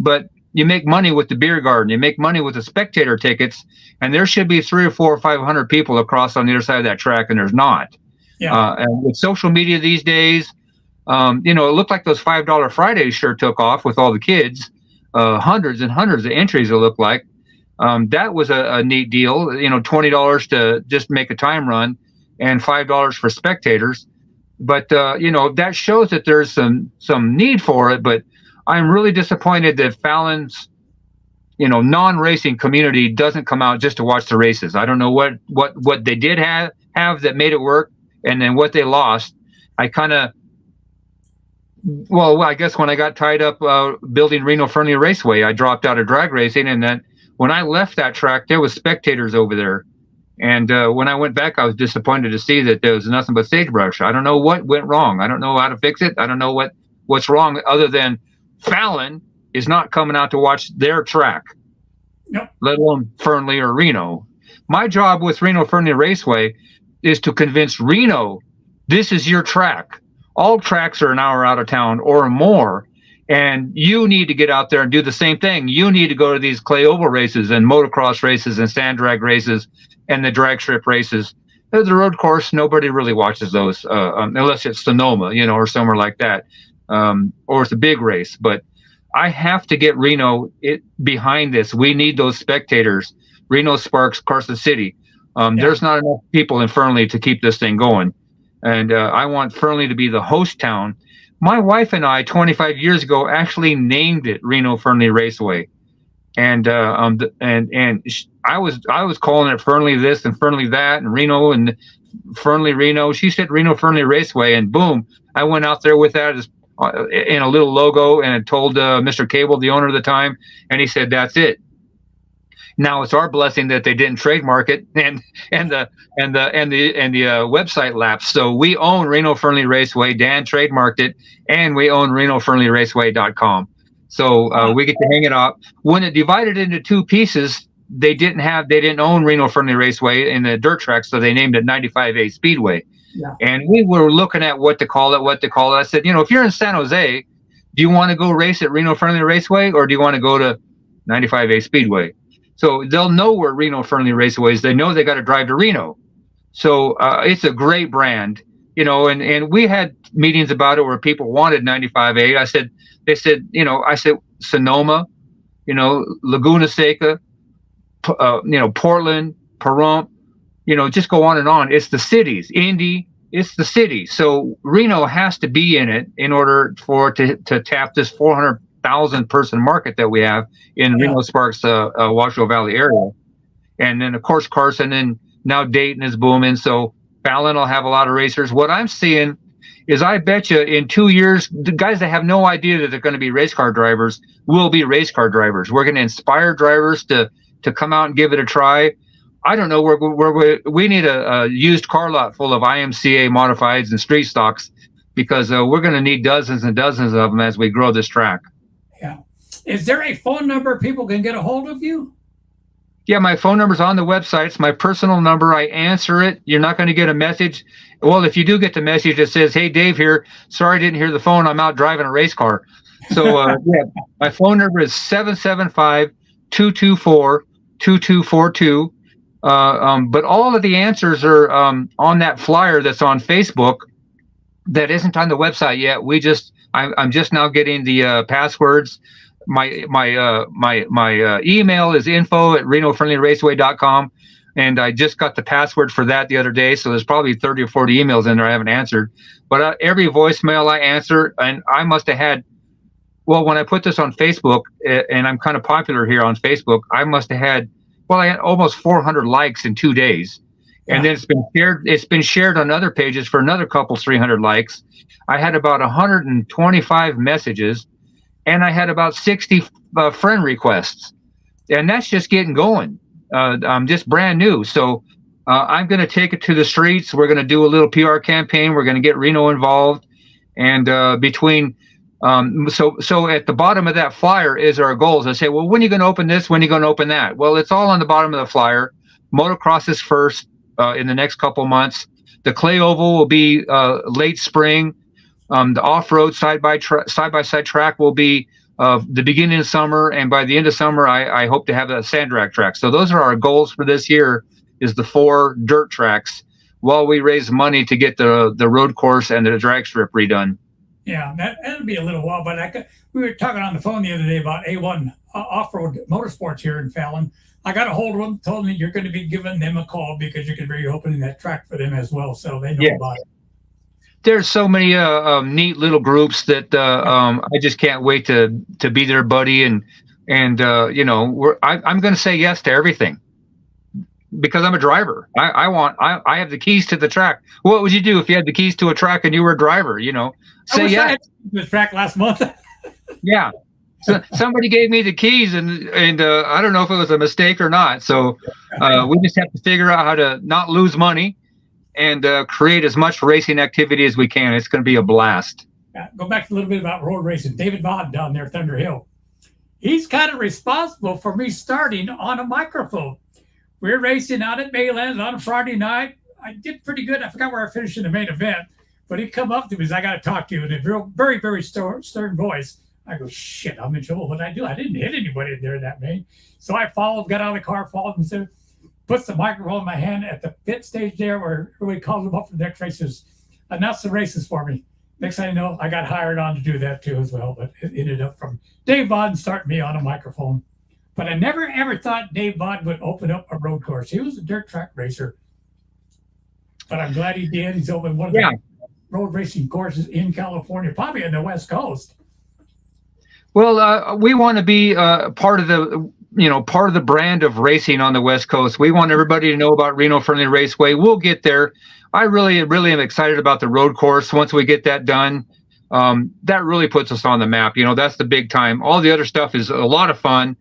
but you make money with the beer garden. You make money with the spectator tickets, and there should be 300 or 400 or 500 people across on the other side of that track, and there's not. Yeah. And with social media these days, it looked like those $5 Fridays sure took off with all the kids, hundreds and hundreds of entries. It looked like that was a neat deal. $20 to just make a time run, and $5 for spectators. But that shows that there's some need for it. But I'm really disappointed that Fallon's non-racing community doesn't come out just to watch the races. I don't know what they did have that made it work. And then what they lost, I guess when I got tied up building Reno Fernley Raceway, I dropped out of drag racing. And then when I left that track, there was spectators over there. And when I went back, I was disappointed to see that there was nothing but sagebrush. I don't know what went wrong. I don't know how to fix it. I don't know what's wrong other than Fallon is not coming out to watch their track, Yep. let alone Fernley or Reno. My job with Reno Fernley Raceway is to convince Reno, this is your track. All tracks are an hour out of town or more, and you need to get out there and do the same thing. You need to go to these clay oval races and motocross races and sand drag races and the drag strip races. The road course, nobody really watches those unless it's Sonoma, or somewhere like that, or it's a big race. But I have to get Reno behind this. We need those spectators. Reno Sparks, Carson City. There's not enough people in Fernley to keep this thing going. And I want Fernley to be the host town. My wife and I, 25 years ago, actually named it Reno Fernley Raceway. And I was calling it Fernley this and Fernley that and Reno and Fernley Reno. She said Reno Fernley Raceway, and boom, I went out there with that as in a little logo, and it told Mr. Cable, the owner at the time, and he said that's it. Now it's our blessing that they didn't trademark it and the website lapsed. So we own Reno Fernley Raceway. Dan trademarked it, and we own RenoFernleyRaceway.com. So we get to hang it up. When it divided into two pieces, they didn't own Reno Fernley Raceway in the dirt track, so they named it 95A Speedway. Yeah. And we were looking at what to call it. I said, if you're in San Jose, do you want to go race at Reno Fernley Raceway, or do you want to go to 95A Speedway? So they'll know where Reno Fernley Raceway is. They know they got to drive to Reno. So it's a great brand, and we had meetings about it where people wanted 95A. I said Sonoma, Laguna Seca, Portland, Pahrump, just go on and on. It's the cities. Indy, it's the city. So Reno has to be in it in order for to tap this 400,000 person market that we have in Reno Sparks, Washoe Valley area. And then of course Carson, and now Dayton is booming. So Fallon will have a lot of racers. What I'm seeing is, I bet you in 2 years, the guys that have no idea that they're going to be race car drivers will be race car drivers. We're going to inspire drivers to come out and give it a try. I don't know where we need a used car lot full of IMCA modifieds and street stocks, because we're going to need dozens and dozens of them as we grow this track. Yeah. Is there a phone number people can get a hold of you? Yeah, my phone number's on the website. It's my personal number. I answer it. You're not going to get a message. Well, if you do get the message that says, "Hey, Dave here. Sorry I didn't hear the phone. I'm out driving a race car." So my phone number is 775-224-2242. But all of the answers are on that flyer that's on Facebook that isn't on the website yet. I'm just now getting the passwords my email is info@renofriendlyraceway.com, and I just got the password for that the other day. So there's probably 30 or 40 emails in there I haven't answered. But every voicemail I answer, and I must have had. Well, when I put this on Facebook, and I'm kind of popular here on Facebook, I must have had. Well, I had almost 400 likes in 2 days, and then it's been shared. It's been shared on other pages for another couple 300 likes. I had about 125 messages, and I had about 60 friend requests, and that's just getting going. I'm just brand new, so I'm going to take it to the streets. We're going to do a little PR campaign. We're going to get Reno involved, and between. So at the bottom of that flyer is our goals. I say, well, when are you going to open this? When are you going to open that? Well, it's all on the bottom of the flyer. Motocross is first in the next couple months. The clay oval will be late spring. The off-road side-by-side track will be the beginning of summer, and by the end of summer, I hope to have a sand drag track. So those are our goals for this year: is the 4 dirt tracks, while we raise money to get the road course and the drag strip redone. Yeah, that'll be a little while, but we were talking on the phone the other day about A1 off-road motorsports here in Fallon. I got a hold of them, told me you're going to be giving them a call because you're going to be opening that track for them as well, so they know about it. There's so many neat little groups that I just can't wait to be their buddy, and I'm going to say yes to everything because I'm a driver. I have the keys to the track. What would you do if you had the keys to a track and you were a driver? Say yes. I had the track last month. Yeah. So somebody gave me the keys, and I don't know if it was a mistake or not. So we just have to figure out how to not lose money and create as much racing activity as we can. It's going to be a blast. Yeah, go back a little bit about road racing. David Vaughn down there, Thunder Hill. He's kind of responsible for me starting on a microphone. We're racing out at Maylands on a Friday night. I did pretty good. I forgot where I finished in the main event. But he come up to me and said, I got to talk to you in a very, very stern voice. I go, shit, I'm in trouble. What did I do? I didn't hit anybody in there that main. So I followed, got out of the car, followed, and said, puts the microphone in my hand at the pit stage there where everybody calls him up for the next races, announce the races for me. Next thing I know, I got hired on to do that too as well. But it ended up from Dave Vaughn starting me on a microphone. But I never, ever thought Dave Vaughn would open up a road course. He was a dirt track racer. But I'm glad he did. He's opened one of the road racing courses in California, probably on the West Coast. Well, we want to be part of the brand of racing on the West Coast. We want everybody to know about Reno Friendly Raceway. We'll get there. I really am excited about the road course. Once we get that done, that really puts us on the map. That's the big time. All the other stuff is a lot of fun,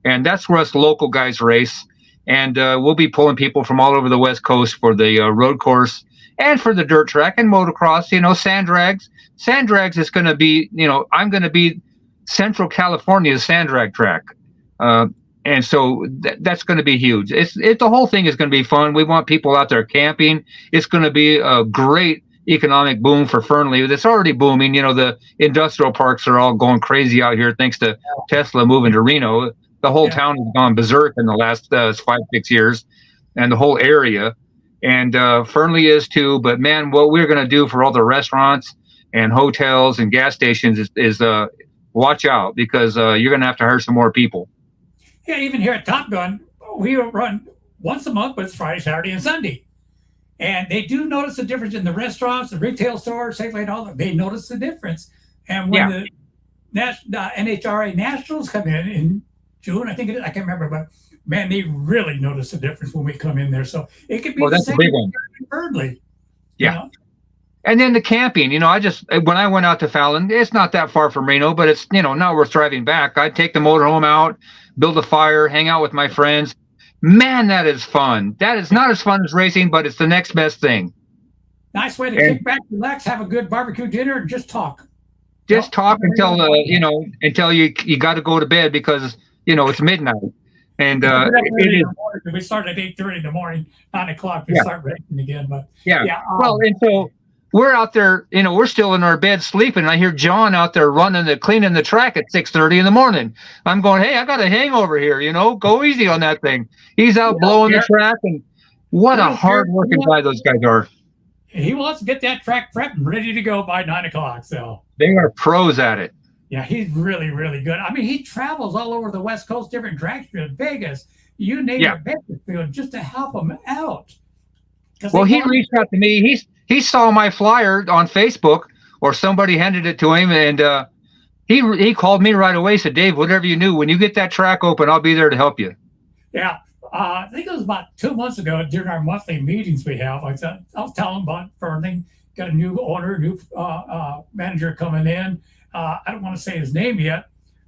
and that's where us local guys race. And we'll be pulling people from all over the West Coast for the road course and for the dirt track and motocross. Sand drags. Sand drags is going to be, I'm going to be Central California's sand drag track. And so that's going to be huge. The whole thing is going to be fun. We want people out there camping. It's going to be a great economic boom for Fernley. It's already booming. The industrial parks are all going crazy out here thanks to Tesla moving to Reno. The whole town has gone berserk in the last 5-6 years, and the whole area. And Fernley is too. But man, what we're going to do for all the restaurants and hotels and gas stations is watch out, because you're going to have to hire some more people. Yeah, even here at Top Gun, we run once a month, but it's Friday, Saturday, and Sunday. And they do notice the difference in the restaurants, the retail stores, things like all that. They notice the difference. And when the NHRA Nationals come in June, I think it is, I can't remember, but man, they really notice the difference when we come in there. So it could be the that's same a big one. Thirdly. Yeah. And then the camping, when I went out to Fallon, it's not that far from Reno, but it's, not worth driving back. I'd take the motorhome out, build a fire, hang out with my friends. Man, that is fun. That is not as fun as racing, but it's the next best thing. Nice way to kick back, relax, have a good barbecue dinner, and just talk. Just talk until you got to go to bed because, it's midnight. And we start at 8:30 in the morning, 9 o'clock. We start racing again. But well, and so we're out there, we're still in our bed sleeping. And I hear John out there cleaning the track at 6:30 in the morning. I'm going, hey, I got a hangover here. Go easy on that thing. He's out blowing the track, and what a hard working guy those guys are. He wants to get that track prepped and ready to go by 9 o'clock. So they are pros at it. Yeah, he's really, really good. I mean, he travels all over the West Coast, different dragsters, Vegas, you name Yeah. it, Bakersfield, just to help them out. Because they Well, he want reached out to me. He saw my flyer on Facebook, or somebody handed it to him, and he called me right away. Said, Dave, whatever you knew, when you get that track open, I'll be there to help you. Yeah. I think it was about 2 months ago during our monthly meetings we have. I was telling about Fernling, got a new owner, new manager coming in. I don't want to say his name yet,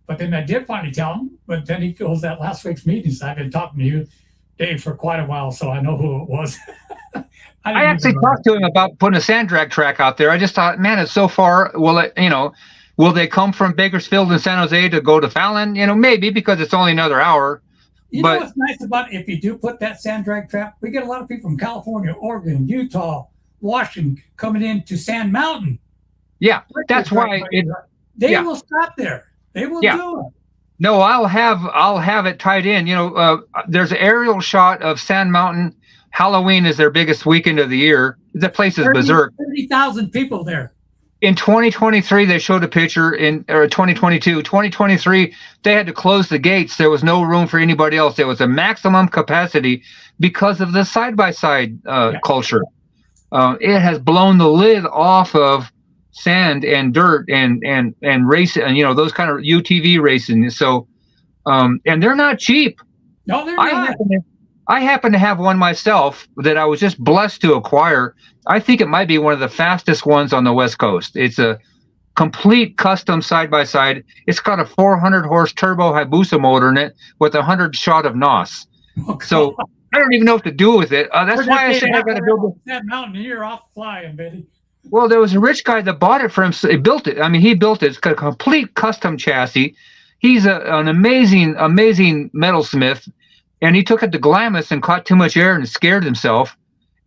but then I did finally tell him. But then he goes that last week's meetings. I've been talking to you, Dave, for quite a while, so I know who it was. I actually talked to him about putting a sand drag track out there. I just thought, man, it's so far. Will they come from Bakersfield and San Jose to go to Fallon? Maybe, because it's only another hour. You But know what's nice about it, if you do put that sand drag trap, we get a lot of people from California, Oregon, Utah, Washington coming into Sand Mountain. yeah, that's why They yeah. will stop there. They will Yeah. do it. No, I'll have it tied in. There's an aerial shot of Sand Mountain. Halloween is their biggest weekend of the year. The place is berserk. 30,000 people there. In 2023, they showed a picture or 2022. 2023, they had to close the gates. There was no room for anybody else. There was a maximum capacity because of the side-by-side culture. It has blown the lid off of sand and dirt and race, and those kind of UTV racing. So, and they're not cheap. No, they're not. I happen to have one myself that I was just blessed to acquire. I think it might be one of the fastest ones on the West Coast. It's a complete custom side-by-side. It's got a 400 horse turbo Hayabusa motor in it with 100 shot of NOS. Oh, So I don't even know what to do with it. That's why I said I got to build that mountain. You're off flying, Betty. Well, there was a rich guy that bought it for him. He built it. I mean, he built it. It's got a complete custom chassis. He's an amazing metalsmith. And he took it to Glamis and caught too much air and scared himself.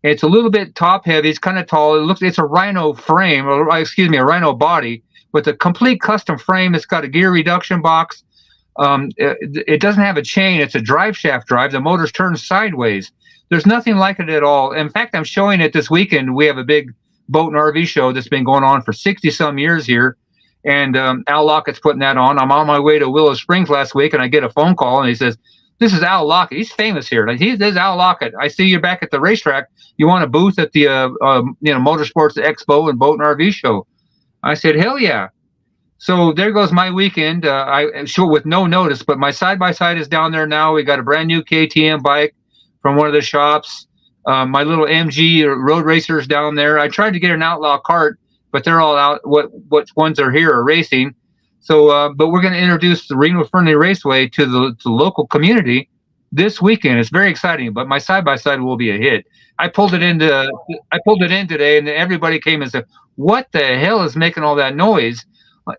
It's a little bit top heavy. It's kind of tall. It's a Rhino frame, a Rhino body with a complete custom frame. It's got a gear reduction box. It doesn't have a chain. It's a drive shaft drive. The motor's turned sideways. There's nothing like it at all. In fact, I'm showing it this weekend. We have a big boat and RV show that's been going on for 60 some years here. And Al Lockett's putting that on. I'm on my way to Willow Springs last week, and I get a phone call, and he says, "This is Al Lockett. He's famous here. This is Al Lockett. I see you're back at the racetrack. You want a booth at the Motorsports Expo and Boat and RV show?" I said, "Hell yeah!" So there goes my weekend. I show with no notice, but my side-by-side is down there now. We got a brand new KTM bike from one of the shops. My little MG road racers down there. I tried to get an Outlaw cart, but they're all out. What ones are here are racing. So, but we're going to introduce the Reno Fernley Raceway to the local community this weekend. It's very exciting. But my side-by-side will be a hit. I pulled it in today, and everybody came and said, "What the hell is making all that noise?"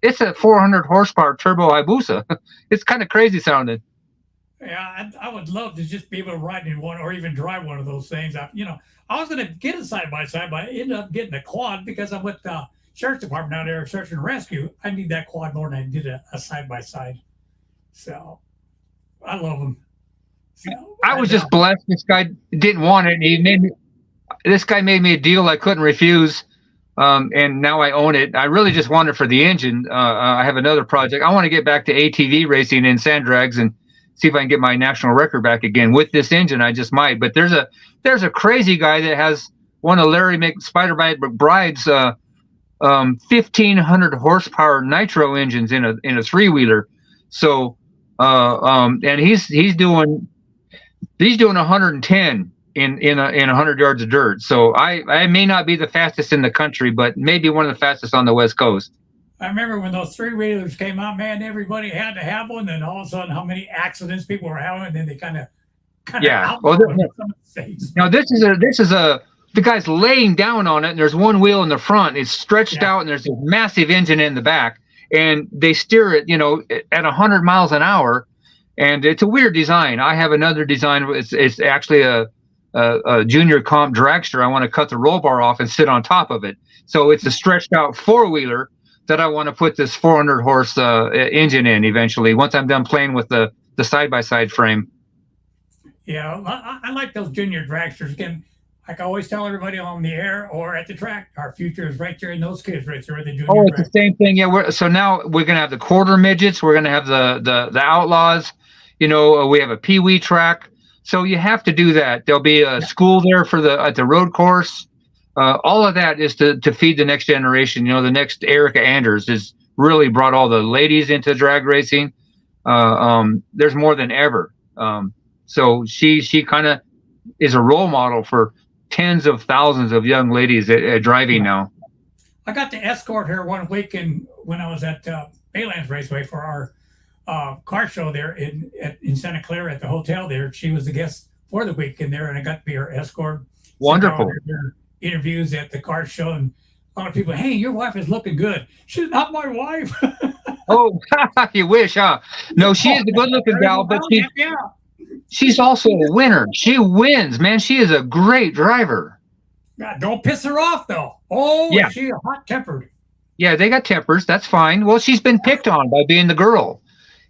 It's a 400 horsepower turbo Hayabusa. It's kind of crazy sounding. Yeah, I would love to just be able to ride in one or even drive one of those things. I was going to get a side-by-side, but I ended up getting a quad because I'm with the Sheriff's Department out there, search and rescue. I need that quad more than I did a side-by-side. So I love them. So, I was just blessed. This guy didn't want it. This guy made me a deal I couldn't refuse. And now I own it. I really just want it for the engine. I have another project. I want to get back to ATV racing in sand drags and see if I can get my national record back again with this engine. I just might. But there's a crazy guy that has one of Larry McBride's 1,500 horsepower nitro engines in a three-wheeler. So and he's doing 110 in 100 yards of dirt. So I may not be the fastest in the country, but maybe one of the fastest on the West Coast. I remember when those three-wheelers came out, man, everybody had to have one. Then all of a sudden, how many accidents people were having, and then they kind of yeah. Well, this is the guy's laying down on it, and there's one wheel in the front. It's stretched out, and there's a massive engine in the back, and they steer it, at 100 miles an hour, and it's a weird design. I have another design. It's actually a junior comp dragster. I want to cut the roll bar off and sit on top of it. So it's a stretched out four-wheeler that I want to put this 400 horse engine in eventually once I'm done playing with the side-by-side frame. Yeah, I like those junior dragsters. Again, like I always tell everybody on the air or at the track, our future is right there in those kids right there. They do. Oh, it's the same thing. Yeah. So now we're gonna have the quarter midgets. We're gonna have the outlaws. You know, we have a pee wee track. So you have to do that. There'll be a school there for at the road course. All of that is to feed the next generation. You know, the next Erica Anders has really brought all the ladies into drag racing. There's more than ever. So she kind of is a role model for tens of thousands of young ladies at driving now. I got to escort her one weekend when I was at Baylands Raceway for our car show there in Santa Clara at the hotel there. She was the guest for the weekend there, and I got to be her escort. Wonderful. Interviews at the car show, and a lot of people, hey, your wife is looking good. She's not my wife. Oh, you wish, huh? No, she is a good-looking gal, but she's also a winner. She wins, man. She is a great driver. God, don't piss her off, though. Oh, yeah. She's hot-tempered. Yeah, they got tempers. That's fine. Well, she's been picked on by being the girl,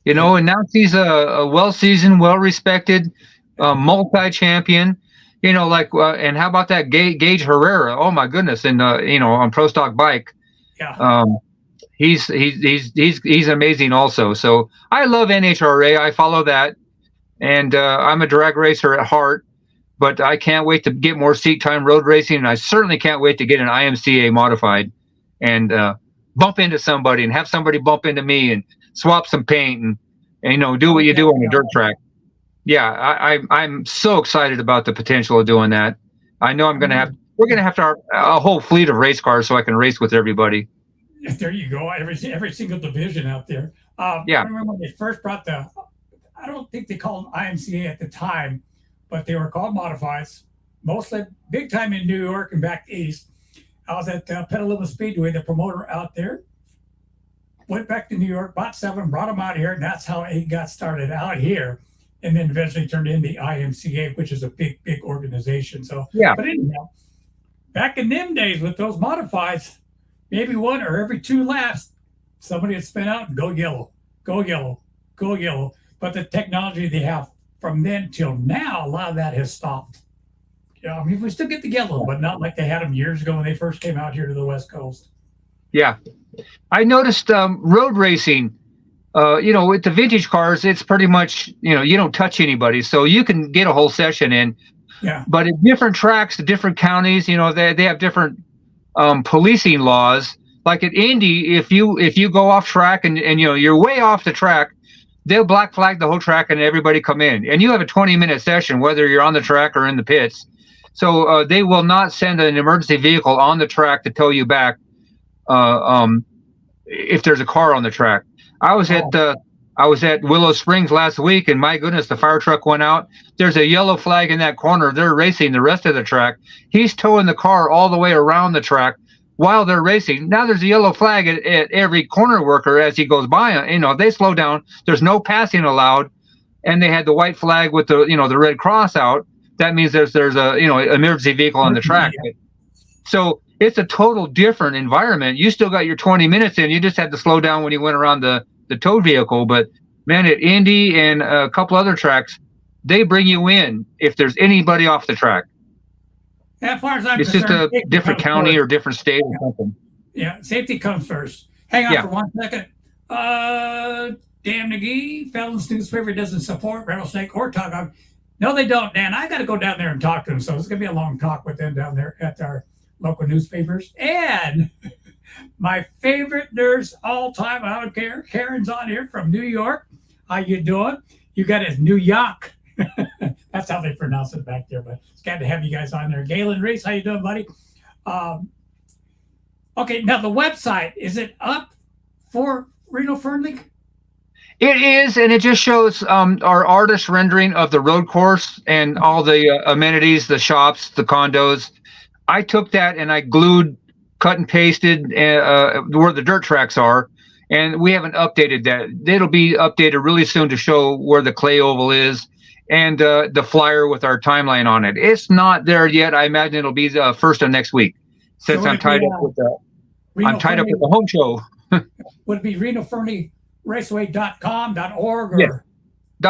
you know, and now she's a well-seasoned, well-respected, multi-champion. You know, like, and how about that Gage Herrera? Oh my goodness! And you know, on Pro Stock Bike, yeah, he's amazing also. So I love NHRA. I follow that, and I'm a drag racer at heart. But I can't wait to get more seat time road racing, and I certainly can't wait to get an IMCA modified and bump into somebody and have somebody bump into me and swap some paint and you know, do what you do on a dirt track. Yeah, I'm so excited about the potential of doing that. I know we're going to have a whole fleet of race cars so I can race with everybody. There you go. Every single division out there. Yeah. I remember when they first brought I don't think they called them IMCA at the time, but they were called modifieds, mostly big time in New York and back east. I was at Petaluma Speedway, the promoter out there. Went back to New York, bought 7, brought them out here, and that's how it got started out here. And then eventually turned into the IMCA, which is a big organization. So, yeah. But anyhow, back in them days with those modifieds, maybe 1 or every 2 laps, somebody would spin out and go yellow, go yellow, go yellow. But the technology they have from then till now, a lot of that has stopped. Yeah, I mean, we still get the yellow, but not like they had them years ago when they first came out here to the West Coast. Yeah, I noticed road racing. You know, with the vintage cars, it's pretty much, you know, you don't touch anybody, so you can get a whole session in. Yeah. But at different tracks, the different counties, you know, they have different policing laws. Like at Indy, if you go off track and you know you're way off the track, they'll black flag the whole track and everybody come in. And you have a 20-minute session, whether you're on the track or in the pits. So they will not send an emergency vehicle on the track to tow you back if there's a car on the track. I was at Willow Springs last week, and my goodness, the fire truck went out. There's a yellow flag in that corner. They're racing the rest of the track. He's towing the car all the way around the track while they're racing. Now there's a yellow flag at every corner worker as he goes by. You know, they slow down. There's no passing allowed, and they had the white flag with the the red cross out. That means there's a emergency vehicle on the track. So it's a total different environment. You still got your 20 minutes in. You just had to slow down when you went around the tow vehicle. But man, at Indy and a couple other tracks, they bring you in if there's anybody off the track. As far as I'm it's concerned, just a different county or different state or something. Yeah, safety comes first. Hang on for 1 second. Dan McGee, Felons Newspaper doesn't support rattlesnake or tug. No, they don't, Dan. I got to go down there and talk to them. So it's going to be a long talk with them down there at our local newspapers. And my favorite nurse all time, I don't care. Karen's on here from New York. How you doing? You got it, New York. That's how they pronounce it back there. But it's glad to have you guys on there. Galen Reese, how you doing, buddy? Okay, now the website, is it up for Reno Fern League? It is, and it just shows our artist rendering of the road course and all the amenities, the shops, the condos. I took that and I glued, cut and pasted where the dirt tracks are, and we haven't updated that. It'll be updated really soon to show where the clay oval is and the flyer with our timeline on it. It's not there yet. I imagine it'll be the first of next week, since I'm tied up with the home show. Would it be Reno Fernie Raceway.com.org or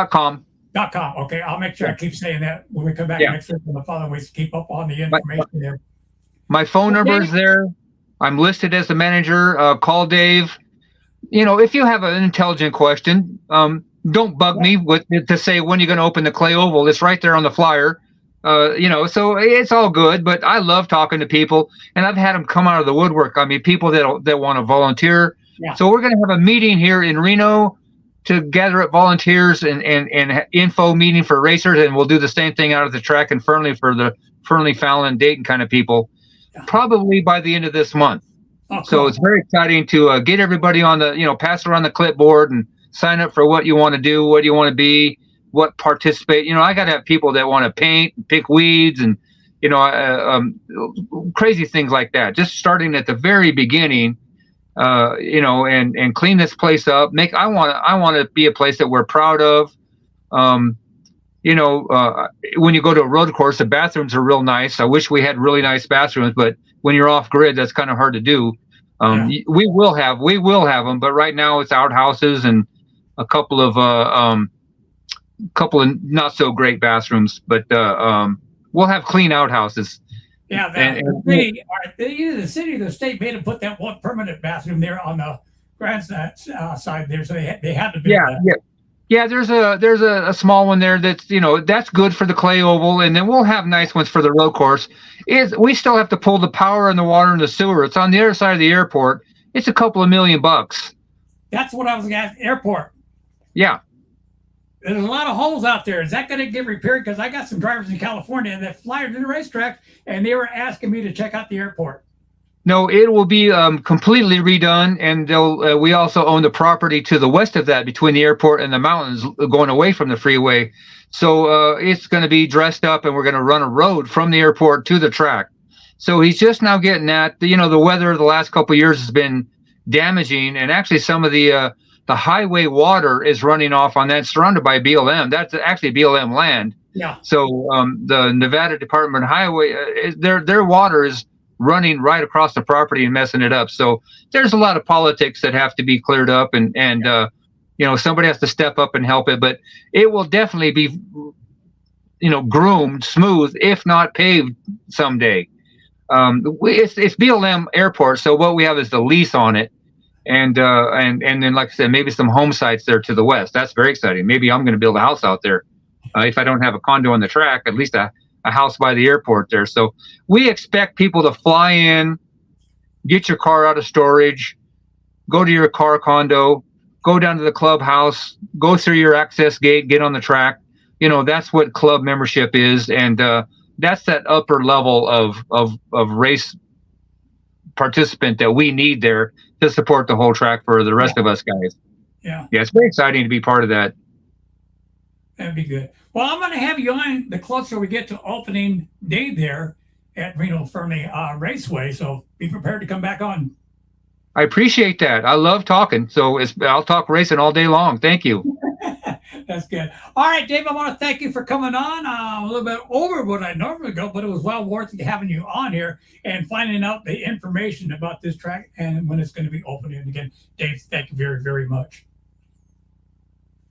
.com. .com. Okay, I'll make sure I keep saying that when we come back Yeah. next week and the following weeks. Keep up on the My, information there. my phone number is there. I'm listed as the manager. Call Dave. If you have an intelligent question, don't bug me to say when you're going to open the clay oval. It's right there on the flyer. So it's all good. But I love talking to people, and I've had them come out of the woodwork. I mean, people that want to volunteer. Yeah. So we're going to have a meeting here in Reno to gather up volunteers and info meeting for racers, and we'll do the same thing out at the track in Fernley for the Fernley, Fallon, Dayton kind of people, probably by the end of this month. Oh, cool. So it's very exciting to get everybody on the, pass around the clipboard and sign up for what you want to do, what you want to be, what participate. I got to have people that want to paint, pick weeds, and crazy things like that. Just starting at the very beginning, and clean this place up. I want to be a place that we're proud of. When you go to a road course, the bathrooms are real nice. I wish we had really nice bathrooms, but when you're off grid, that's kind of hard to do. We will have them, but right now it's outhouses and a couple of not so great bathrooms, but we'll have clean outhouses. Yeah, either the city or the state made them put that one permanent bathroom there on the grandstand side there, so they had to build that. Yeah. There's a small one there that's good for the clay oval, and then we'll have nice ones for the road course. We still have to pull the power and the water and the sewer. It's on the other side of the airport. It's a couple of $1 million. That's what I was at the airport. Yeah. There's a lot of holes out there. Is that going to get repaired? Because I got some drivers in California that fly to the racetrack, and they were asking me to check out the airport. No, it will be completely redone, and we also own the property to the west of that between the airport and the mountains going away from the freeway. So it's going to be dressed up, and we're going to run a road from the airport to the track. So he's just now getting at, the weather the last couple of years has been damaging, and actually some of the highway water is running off on that, surrounded by BLM. That's actually BLM land. Yeah. So the Nevada Department of Highway, their water is running right across the property and messing it up. So there's a lot of politics that have to be cleared up, and somebody has to step up and help it. But it will definitely be, groomed, smooth, if not paved someday. It's BLM airport, so what we have is the lease on it. And then, like I said, maybe some home sites there to the west. That's very exciting. Maybe I'm going to build a house out there. If I don't have a condo on the track, at least a house by the airport there. So we expect people to fly in, get your car out of storage, go to your car condo, go down to the clubhouse, go through your access gate, get on the track. That's what club membership is. And that's that upper level of race participant that we need there to support the whole track for the rest of us guys. Yeah, it's very exciting to be part of that. That'd be good. Well, I'm going to have you on the closer we get to opening day there at Reno Fernley Raceway. So be prepared to come back on. I appreciate that. I love talking. So I'll talk racing all day long. Thank you. That's good. All right, Dave, I want to thank you for coming on. A little bit over what I normally go, but it was well worth having you on here and finding out the information about this track and when it's going to be opening. And again, Dave, thank you very, very much.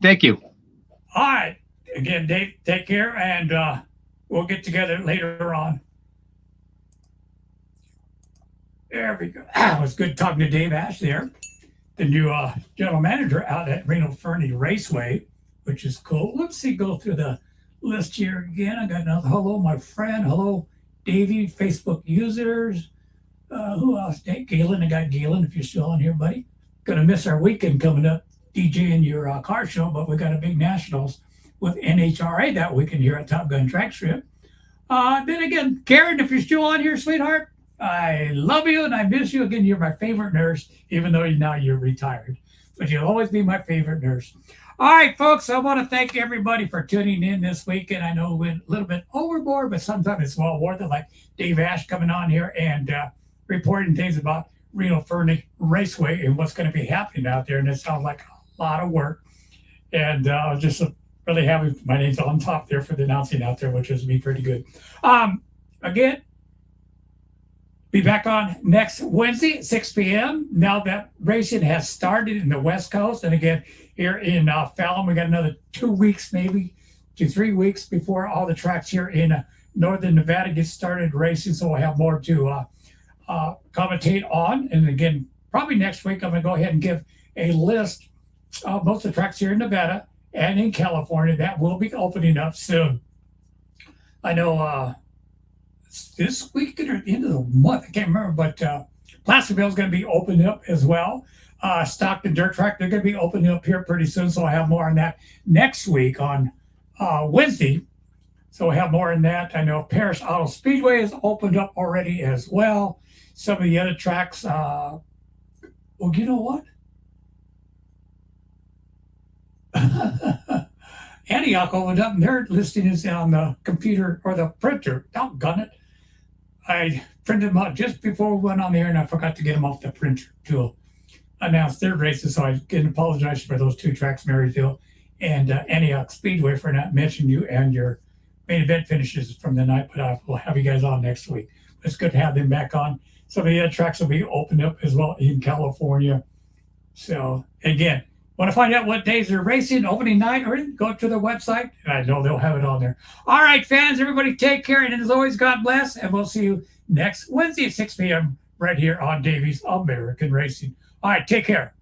Thank you. All right. Again, Dave, take care, and we'll get together later on. There we go. It was good talking to Dave Ash there, the new general manager out at Reno Fernley Raceway, which is cool. Let's see, go through the list here again. I got another hello, my friend. Hello, Davey, Facebook users. Who else? Galen. I got Galen, if you're still on here, buddy. Gonna miss our weekend coming up, DJing your car show, but we got a big nationals with NHRA that weekend here at Top Gun Track Strip. Then again, Karen, if you're still on here, sweetheart, I love you and I miss you. Again, you're my favorite nurse, even though now you're retired. But you'll always be my favorite nurse. All right, folks, I want to thank everybody for tuning in this weekend. I know we went a little bit overboard, but sometimes it's well worth it, like Dave Ash coming on here and reporting things about Reno Fernley Raceway and what's going to be happening out there. And it sounds like a lot of work. And I was just really happy my name's on top there for the announcing out there, which is be pretty good. Again, be back on next Wednesday at 6 p.m. Now that racing has started in the West Coast. And again, here in Fallon, we got another 2 weeks maybe to 3 weeks before all the tracks here in northern Nevada get started racing. So we'll have more to commentate on. And again, probably next week, I'm going to go ahead and give a list of most of the tracks here in Nevada and in California that will be opening up soon. I know this week or at the end of the month, I can't remember, but Placerville is going to be opening up as well. Stockton Dirt Track, they're going to be opening up here pretty soon. So I'll have more on that next week on Wednesday. So we'll have more on that. I know Paris Auto Speedway has opened up already as well. Some of the other tracks, well, you know what? Antioch opened up and their listing is on the computer or the printer. Doggone it. I printed them out just before we went on the air and I forgot to get them off the printer to announce their races. So I can apologize for those two tracks, Maryville and Antioch Speedway, for not mentioning you and your main event finishes from the night, but I will have you guys on next week. It's good to have them back on. Some of the other tracks will be opened up as well in California. So again, want to find out what days they're racing, opening night, or go to their website, and I know they'll have it on there. All right, fans, everybody take care, and as always, God bless, and we'll see you next Wednesday at 6 p.m. right here on Daveys American Racing. All right, take care.